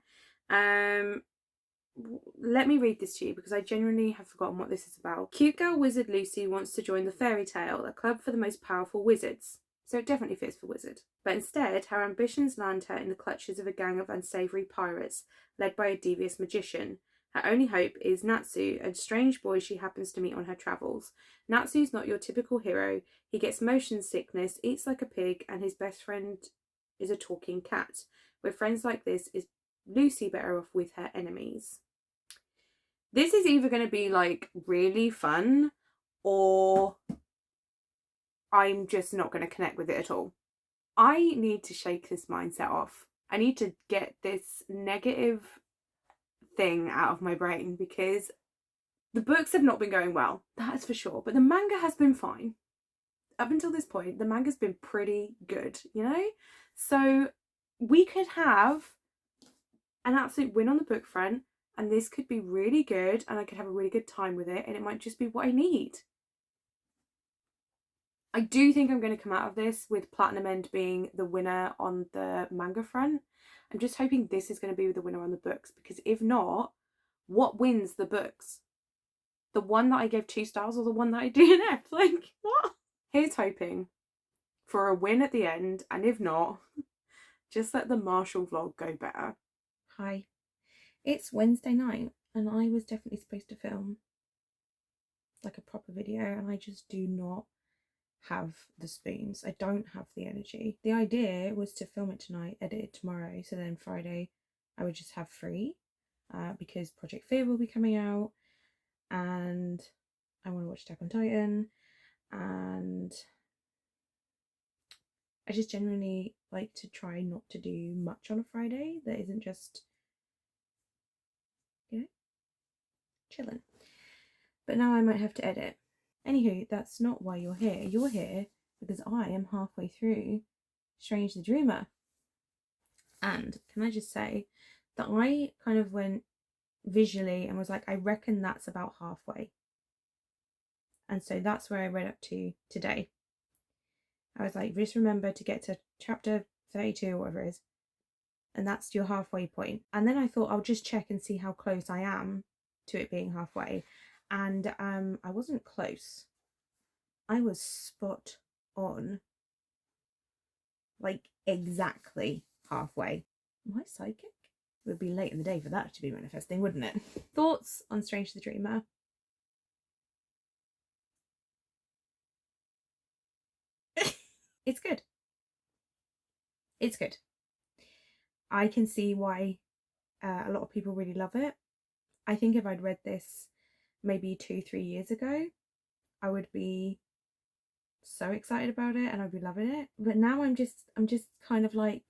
Let me read this to you because I genuinely have forgotten what this is about. Cute girl wizard Lucy wants to join the Fairy Tale, a club for the most powerful wizards. So it definitely fits for Wizard. But instead, her ambitions land her in the clutches of a gang of unsavoury pirates, led by a devious magician. Her only hope is Natsu, a strange boy she happens to meet on her travels. Natsu's not your typical hero. He gets motion sickness, eats like a pig, and his best friend is a talking cat. With friends like this, is Lucy better off with her enemies? This is either going to be like really fun, or I'm just not going to connect with it at all. I need to shake this mindset off. I need to get this negative thing out of my brain because the books have not been going well, that's for sure, but the manga has been fine. Up until this point, the manga's been pretty good, you know? So we could have an absolute win on the book front, and this could be really good and I could have a really good time with it, and it might just be what I need. I do think I'm going to come out of this with Platinum End being the winner on the manga front. I'm just hoping this is going to be the winner on the books, because if not, what wins the books? The one that I gave 2 stars or the one that I DNF'd? Like, what? Here's hoping for a win at the end, and if not, just let the Marshall vlog go better. Hi, it's Wednesday night and I was definitely supposed to film like a proper video, and I just do not have the spoons. I don't have the energy. The idea was to film it tonight, edit it tomorrow, so then Friday I would just have free because Project Fear will be coming out and I want to watch Attack on Titan, and I just genuinely like to try not to do much on a Friday that isn't just, you know, chilling. But now I might have to edit. Anywho, that's not why you're here. You're here because I am halfway through Strange the Dreamer. And can I just say that I kind of went visually and was like, I reckon that's about halfway. And so that's where I read up to today. I was like, just remember to get to chapter 32 or whatever it is, and that's your halfway point. And then I thought I'll just check and see how close I am to it being halfway. And I wasn't close. I was spot on. Like exactly halfway. Am I psychic? It would be late in the day for that to be manifesting, wouldn't it? Thoughts on Strange the Dreamer? It's good. It's good. I can see why a lot of people really love it. I think if I'd read this maybe 2-3 years ago, I would be so excited about it and I'd be loving it. But now I'm just kind of like,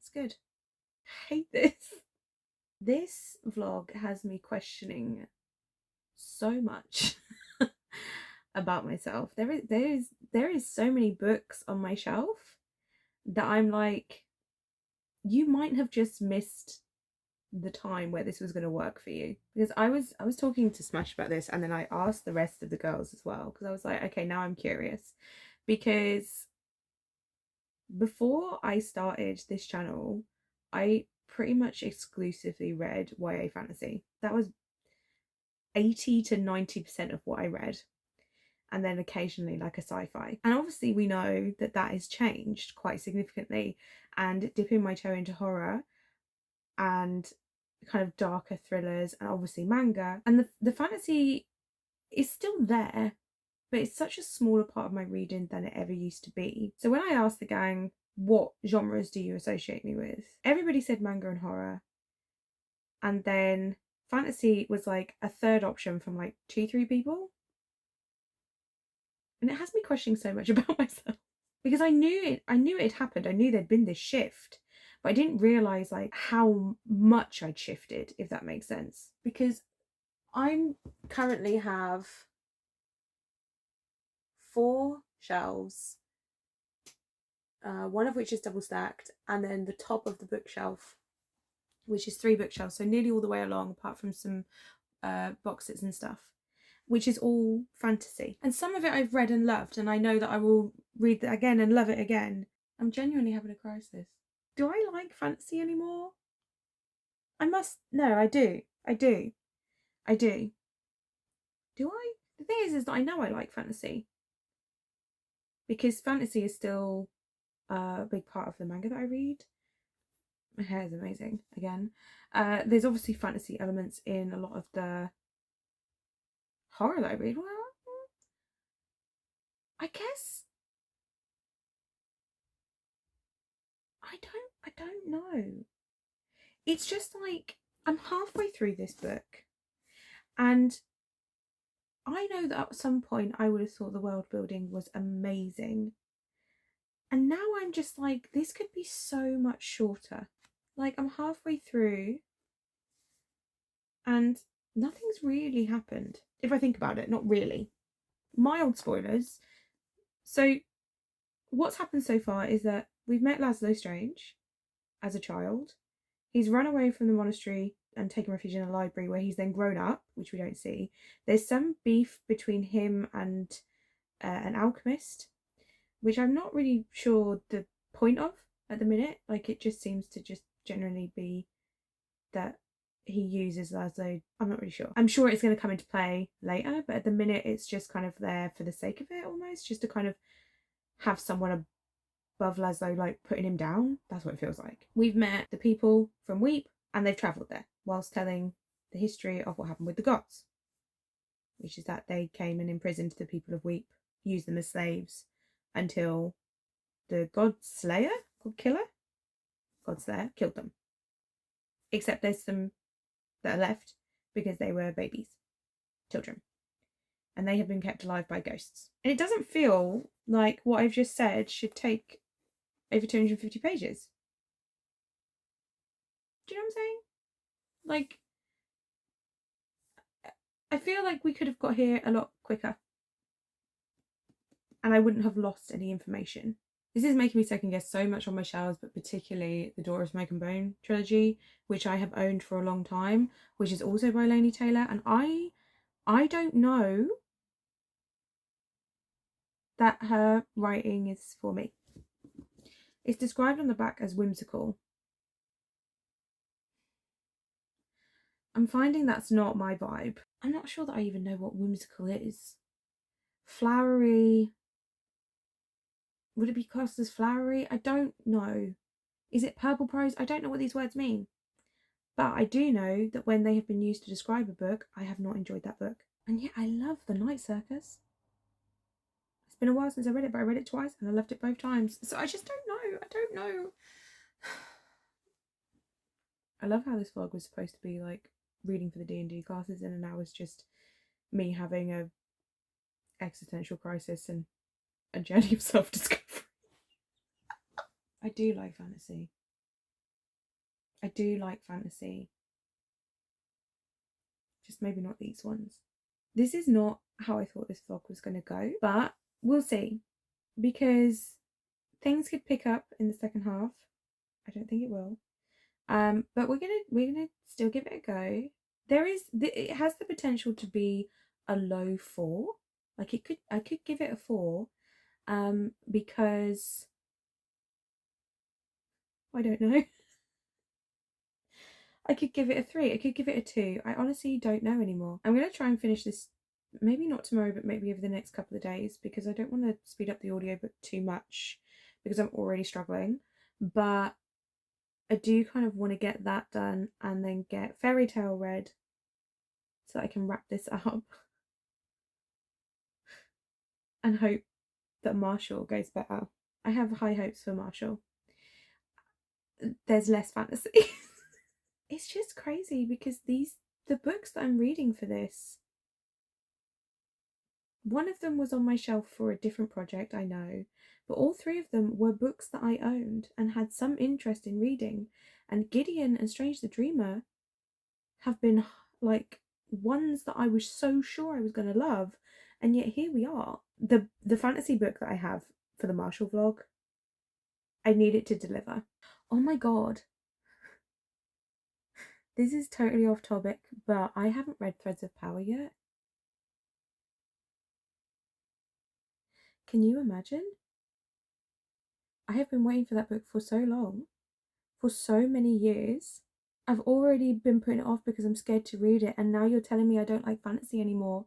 it's good. I hate this. This vlog has me questioning so much about myself. There is so many books on my shelf that I'm like, you might have just missed the time where this was going to work for you. Because I was talking to Smash about this, and then I asked the rest of the girls as well, because I was like, okay, now I'm curious. Because before I started this channel, I pretty much exclusively read YA fantasy. That was 80 to 90% of what I read, and then occasionally like a sci-fi. And obviously we know that that has changed quite significantly, and dipping my toe into horror and kind of darker thrillers and obviously manga, and the fantasy is still there, but it's such a smaller part of my reading than it ever used to be. So when I asked the gang, what genres do you associate me with, everybody said manga and horror, and then fantasy was like a third option from like 2-3 people. And it has me questioning so much about myself, because I knew it had happened. I knew there'd been this shift, but I didn't realise like how much I'd shifted, if that makes sense. Because I currently have 4 shelves, one of which is double stacked, and then the top of the bookshelf, which is 3 bookshelves, so nearly all the way along, apart from some boxes and stuff, which is all fantasy. And some of it I've read and loved, and I know that I will read that again and love it again. I'm genuinely having a crisis. Do I like fantasy anymore? No, I do. Do I? The thing is that I know I like fantasy, because fantasy is still a big part of the manga that I read. My hair is amazing again. There's obviously fantasy elements in a lot of the horror that I read. Well, I guess I don't know. It's just like, I'm halfway through this book, and I know that at some point I would have thought the world building was amazing, and now I'm just like, this could be so much shorter. Like, I'm halfway through and nothing's really happened, if I think about it. Not really. Mild spoilers. So what's happened so far is that we've met Laszlo Strange as a child. He's run away from the monastery and taken refuge in a library where he's then grown up, which we don't see. There's some beef between him and an alchemist, which I'm not really sure the point of at the minute. Like, it just seems to just generally be that he uses Laszlo. I'm not really sure. I'm sure it's going to come into play later, but at the minute it's just kind of there for the sake of it, almost, just to kind of have someone above Laszlo, like putting him down. That's what it feels like. We've met the people from Weep, and they've travelled there whilst telling the history of what happened with the gods, which is that they came and imprisoned the people of Weep, used them as slaves until the god slayer, god slayer killed them. Except there's some that are left because they were babies, children, and they have been kept alive by ghosts. And it doesn't feel like what I've just said should take over 250 pages. Do you know what I'm saying? Like, I feel like we could have got here a lot quicker, and I wouldn't have lost any information. This is making me second guess so much on my shelves, but particularly the Door of Smoke and Bone trilogy, which I have owned for a long time, which is also by Laini Taylor, and I don't know that her writing is for me. It's described on the back as whimsical. I'm finding that's not my vibe. I'm not sure that I even know what whimsical is. Flowery. Would it be classed as flowery? I don't know. Is it purple prose? I don't know what these words mean. But I do know that when they have been used to describe a book, I have not enjoyed that book. And yet I love The Night Circus. It's been a while since I read it, but I read it twice and I loved it both times. So I just don't know. I don't know. I love how this vlog was supposed to be like reading for the D&D classes, and now it's just me having a existential crisis and a journey of self-discovery. I do like fantasy. I do like fantasy. Just maybe not these ones. This is not how I thought this vlog was going to go, but we'll see, because things could pick up in the second half. I don't think it will. But we're gonna still give it a go. It has the potential to be a low 4. Like, I could give it a 4, because I don't know. I could give it a 3. I could give it a 2. I honestly don't know anymore. I'm gonna try and finish this, maybe not tomorrow, but maybe over the next couple of days, because I don't want to speed up the audiobook too much because I'm already struggling. But I do kind of want to get that done and then get Fairy Tale read so that I can wrap this up and hope that Marshall goes better. I have high hopes for Marshall. There's less fantasy. It's just crazy because the books that I'm reading for this, one of them was on my shelf for a different project, I know, but all 3 of them were books that I owned and had some interest in reading. And Gideon and Strange the Dreamer have been like ones that I was so sure I was going to love, and yet here we are. The fantasy book that I have for the Marshall vlog, I need it to deliver. Oh my god. This is totally off topic, but I haven't read Threads of Power yet. Can you imagine? I have been waiting for that book for so long, for so many years. I've already been putting it off because I'm scared to read it, and now you're telling me I don't like fantasy anymore.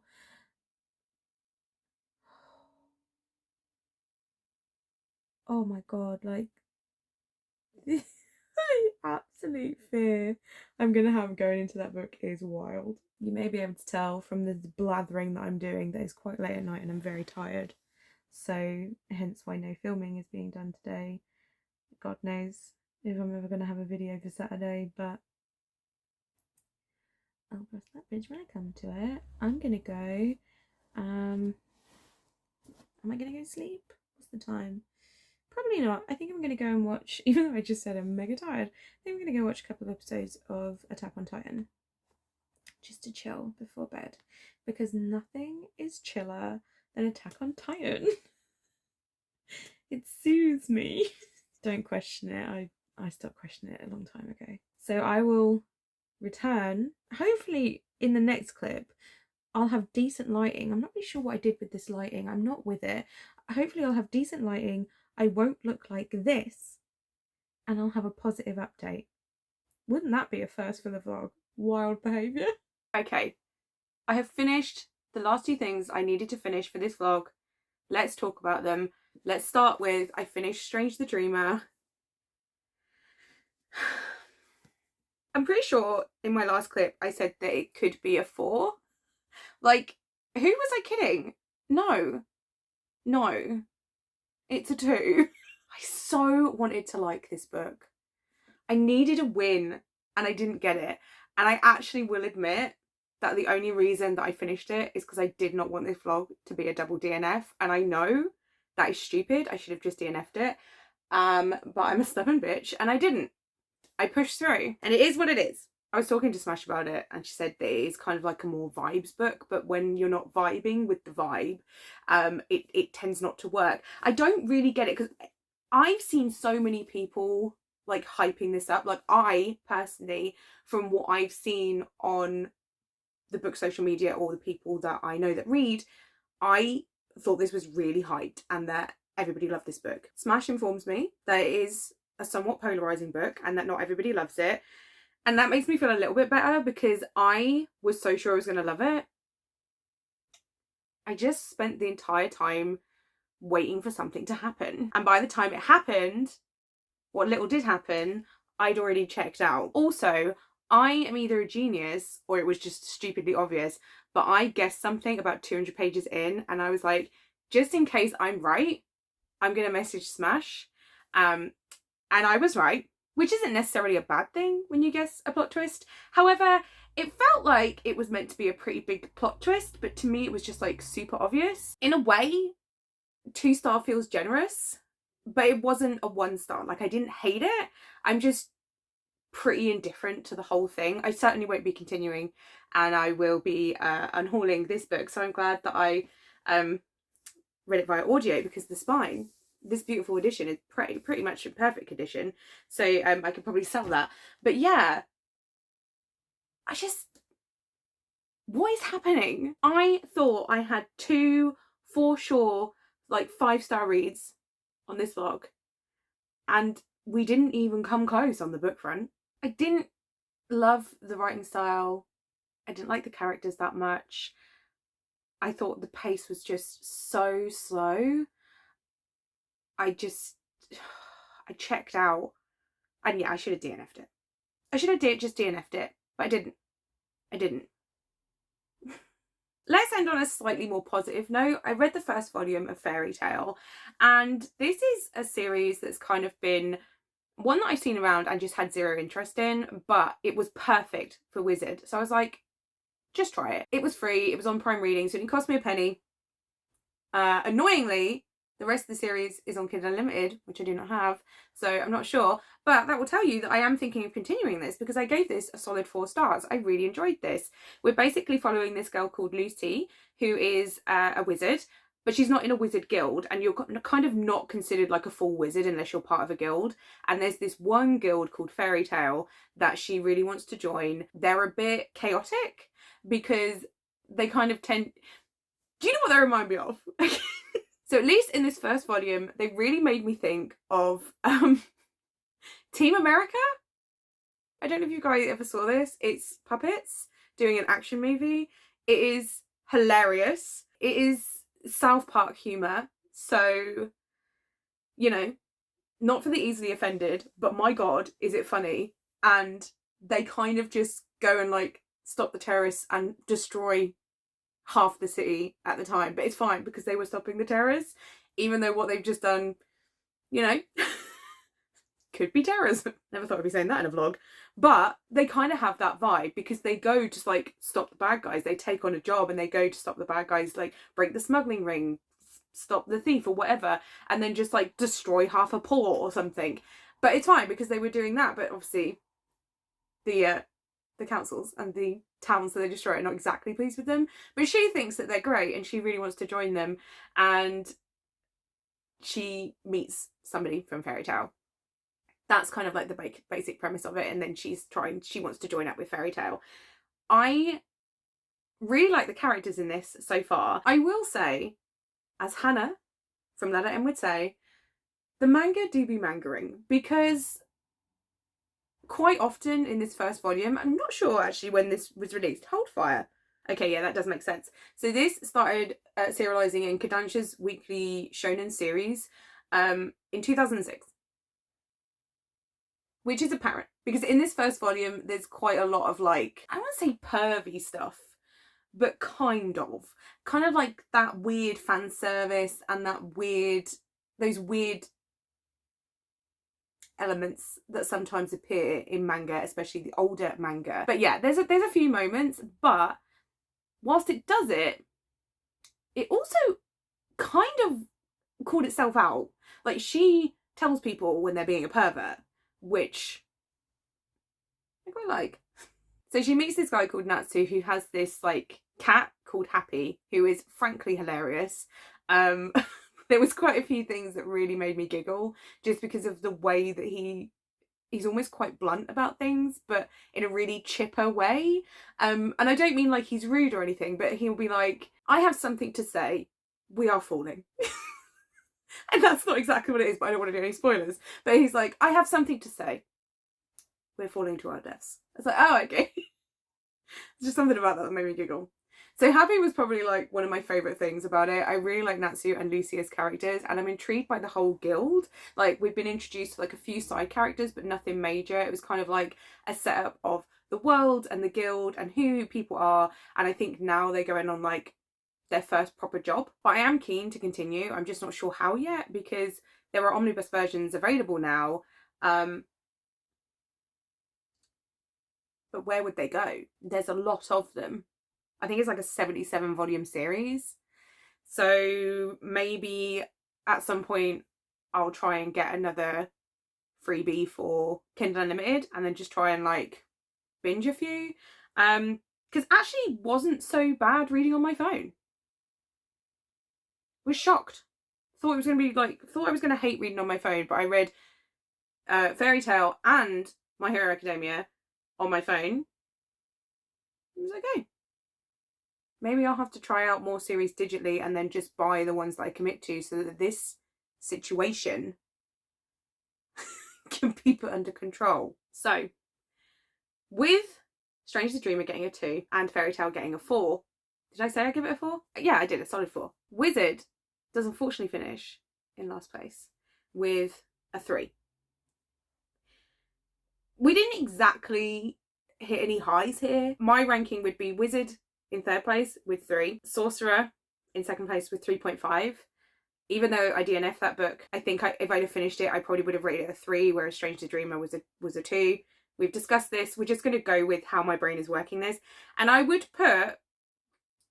Oh my god, like, the absolute fear I'm gonna have going into that book is wild. You may be able to tell from the blathering that I'm doing that it's quite late at night and I'm very tired. So hence why no filming is being done today. God knows if I'm ever gonna have a video for Saturday, but I'll cross that bridge when I come to it. I'm gonna go. Am I gonna go to sleep? What's the time? Probably not. I think I'm gonna go and watch, even though I just said I'm mega tired, I think I'm gonna go watch a couple of episodes of Attack on Titan just to chill before bed, because nothing is chiller than Attack on Titan. It soothes me. Don't question it. I stopped questioning it a long time ago. So I will return. Hopefully in the next clip I'll have decent lighting. I'm not really sure what I did with this lighting. I'm not with it. Hopefully I'll have decent lighting. I won't look like this. And I'll have a positive update. Wouldn't that be a first for the vlog? Wild behaviour. Okay. I have finished the last two things I needed to finish for this vlog. Let's talk about them. Let's start with, I finished Strange the Dreamer. I'm pretty sure in my last clip I said that it could be a 4. Like, who was I kidding? No. It's a 2. I so wanted to like this book. I needed a win and I didn't get it. And I actually will admit that the only reason that I finished it is because I did not want this vlog to be a double DNF. And I know that is stupid. I should have just DNF'd it. But I'm a stubborn bitch and I didn't. I pushed through and it is what it is. I was talking to Smash about it and she said that it is kind of like a more vibes book, but when you're not vibing with the vibe, it tends not to work. I don't really get it because I've seen so many people like hyping this up. Like, I personally, from what I've seen on the book social media or the people that I know that read, I thought this was really hyped and that everybody loved this book. Smash informs me that it is a somewhat polarizing book and that not everybody loves it. And that makes me feel a little bit better because I was so sure I was going to love it. I just spent the entire time waiting for something to happen. And by the time it happened, what little did happen, I'd already checked out. Also, I am either a genius or it was just stupidly obvious, but I guessed something about 200 pages in and I was like, just in case I'm right, I'm going to message Smash. And I was right, which isn't necessarily a bad thing when you guess a plot twist. However, it felt like it was meant to be a pretty big plot twist, but to me it was just like super obvious. In a way, 2-star feels generous, but it wasn't a 1-star. Like, I didn't hate it. I'm just pretty indifferent to the whole thing. I certainly won't be continuing and I will be unhauling this book. So I'm glad that I read it via audio because the spine, this beautiful edition, is pretty much in perfect condition. So I could probably sell that. But yeah, what is happening? I thought I had 2 for sure like 5-star reads on this vlog and we didn't even come close on the book front. I didn't love the writing style. I didn't like the characters that much. I thought the pace was just so slow. I checked out. And yeah, I should have DNF'd it. I should have just DNF'd it, but I didn't. Let's end on a slightly more positive note. I read the first volume of Fairy Tale, and this is a series that's kind of been one that I've seen around and just had zero interest in, but it was perfect for Wizard. So I was like, just try it. It was free, it was on Prime Reading, so it didn't cost me a penny. Annoyingly, the rest of the series is on Kindle Unlimited, which I do not have, so I'm not sure. But that will tell you that I am thinking of continuing this because I gave this a solid 4 stars. I really enjoyed this. We're basically following this girl called Lucy, who is a wizard, but she's not in a wizard guild, and you're kind of not considered like a full wizard unless you're part of a guild. And there's this one guild called Fairy Tale that she really wants to join. They're a bit chaotic because they kind of tend... Do you know what they remind me of? So at least in this first volume, they really made me think of Team America. I don't know if you guys ever saw this. It's puppets doing an action movie. It is hilarious. It is South Park humour. So, you know, not for the easily offended, but my God, is it funny. And they kind of just go and like stop the terrorists and destroy half the city at the time, but it's fine because they were stopping the terrorists, even though what they've just done, you know, could be terrorism. Never thought I'd be saying that in a vlog, but they kind of have that vibe because they go to like stop the bad guys. They take on a job and they go to stop the bad guys, like break the smuggling ring, stop the thief or whatever, and then just like destroy half a port or something. But it's fine because they were doing that, but obviously the councils and the towns that they destroy are not exactly pleased with them, but she thinks that they're great and she really wants to join them, and she meets somebody from Fairy Tale That's kind of like the basic premise of it, and then she wants to join up with PeriTune. I really like the characters in this so far. I will say, as Hannah from Letter M would say, the manga do be mangaing, because quite often in this first volume, I'm not sure actually when this was released. Hold fire. Okay, yeah, that does make sense. So this started serializing in Kodansha's weekly shonen series in 2006. Which is apparent, because in this first volume, there's quite a lot of like, I won't say pervy stuff, but kind of like that weird fan service and those weird elements that sometimes appear in manga, especially the older manga. But yeah, there's a few moments, but whilst it does it, it also kind of called itself out. Like, she tells people when they're being a pervert, which I quite like. So she meets this guy called Natsu, who has this like cat called Happy, who is frankly hilarious. There was quite a few things that really made me giggle, just because of the way that he's almost quite blunt about things, but in a really chipper way. And I don't mean like he's rude or anything, but he'll be like, I have something to say, we are falling. And that's not exactly what it is, but I don't want to do any spoilers. But he's like, I have something to say, we're falling to our deaths. I was like, oh, okay. It's just something about that made me giggle. So Happy was probably like one of my favourite things about it. I really like Natsu and Lucia's characters, and I'm intrigued by the whole guild. Like, we've been introduced to like a few side characters, but nothing major. It was kind of like a setup of the world and the guild and who people are. And I think now they're going on like their first proper job. But I am keen to continue. I'm just not sure how yet, because there are omnibus versions available now. But where would they go? There's a lot of them. I think it's like a 77 volume series. So maybe at some point I'll try and get another freebie for Kindle Unlimited and then just try and like binge a few. Because actually wasn't so bad reading on my phone. Was shocked. Thought I was gonna hate reading on my phone, but I read PeriTune and My Hero Academia on my phone. It was okay. Maybe I'll have to try out more series digitally and then just buy the ones that I commit to, so that this situation can be put under control. So, with Strange the Dreamer getting a 2 and PeriTune getting a 4, did I say I give it a 4? Yeah, I did, a solid 4. Wizard does unfortunately finish in last place with a 3. We didn't exactly hit any highs here. My ranking would be Wizard in 3rd place with 3, Sorcerer in 2nd place with 3.5. Even though I DNF'd that book, I think if I'd have finished it, I probably would have rated it a 3, whereas Strange the Dreamer was a 2. We've discussed this. We're just going to go with how my brain is working this. And I would put,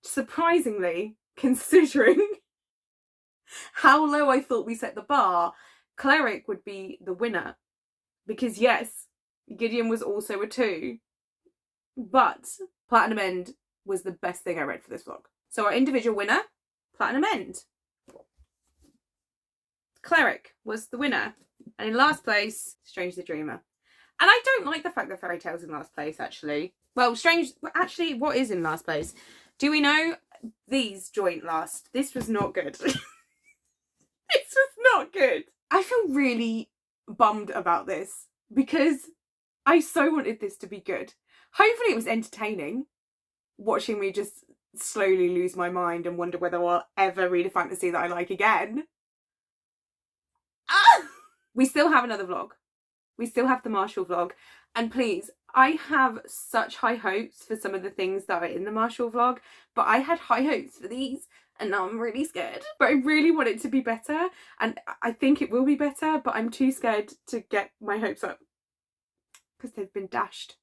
surprisingly, considering how low I thought we set the bar, Cleric would be the winner. Because yes, Gideon was also a 2. But Platinum End was the best thing I read for this vlog. So our individual winner, Platinum End. Cleric was the winner. And in last place, Strange the Dreamer. And I don't like the fact that PeriTune's in last place, actually. Well, actually, what is in last place? Do we know? These joint last. This was not good. This was not good. I feel really bummed about this, because I so wanted this to be good. Hopefully it was entertaining, watching me just slowly lose my mind and wonder whether I'll ever read a fantasy that I like again. We still have another vlog. We still have the Marshall vlog. And please, I have such high hopes for some of the things that are in the Marshall vlog, but I had high hopes for these and now I'm really scared. But I really want it to be better, and I think it will be better, but I'm too scared to get my hopes up because they've been dashed.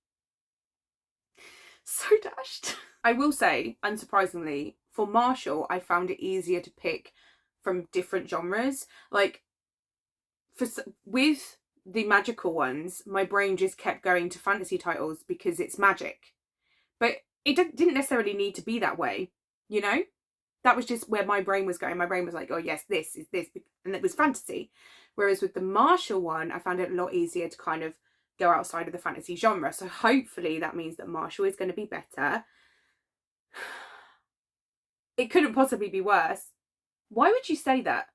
So dashed. I will say, unsurprisingly, for Marshall, I found it easier to pick from different genres. Like, with the magical ones, my brain just kept going to fantasy titles because it's magic. But it didn't necessarily need to be that way, you know? That was just where my brain was going. My brain was like, oh yes, this is this, and it was fantasy. Whereas with the martial one, I found it a lot easier to kind of go outside of the fantasy genre. So hopefully that means that martial is going to be better. It couldn't possibly be worse. Why would you say that?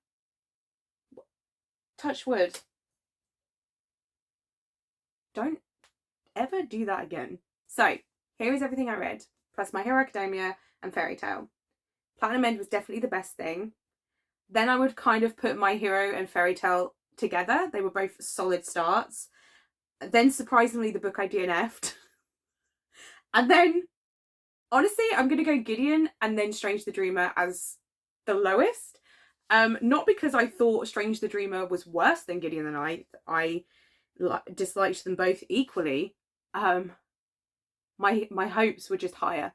Touch wood. Don't ever do that again. So here is everything I read, plus My Hero Academia and Fairy Tail. Platinum End was definitely the best thing. Then I would kind of put My Hero and Fairy Tail together. They were both solid starts. Then surprisingly the book I DNF'd. And then honestly I'm gonna go Gideon and then Strange the Dreamer as the lowest. Not because I thought Strange the Dreamer was worse than Gideon the Ninth. I disliked them both equally. My hopes were just higher,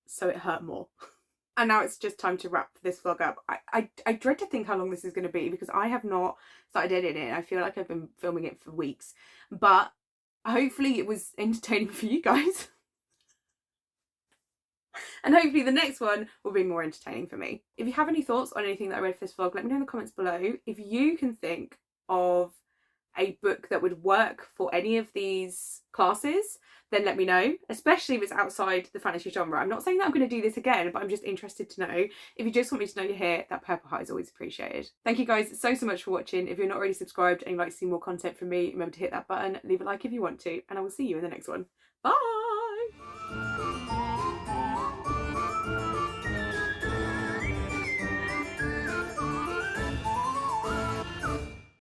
so it hurt more. And now it's just time to wrap this vlog up. I dread to think how long this is going to be because I have not started editing it. I feel like I've been filming it for weeks, but hopefully it was entertaining for you guys. And hopefully the next one will be more entertaining for me. If you have any thoughts on anything that I read for this vlog, let me know in the comments below. If you can think of a book that would work for any of these classes, then let me know, especially if it's outside the fantasy genre. I'm not saying that I'm going to do this again, but I'm just interested to know. If you just want me to know you're here, that purple heart is always appreciated. Thank you guys so much for watching. If you're not already subscribed and you'd like to see more content from me, remember to hit that button, leave a like if you want to, and I will see you in the next one. Bye!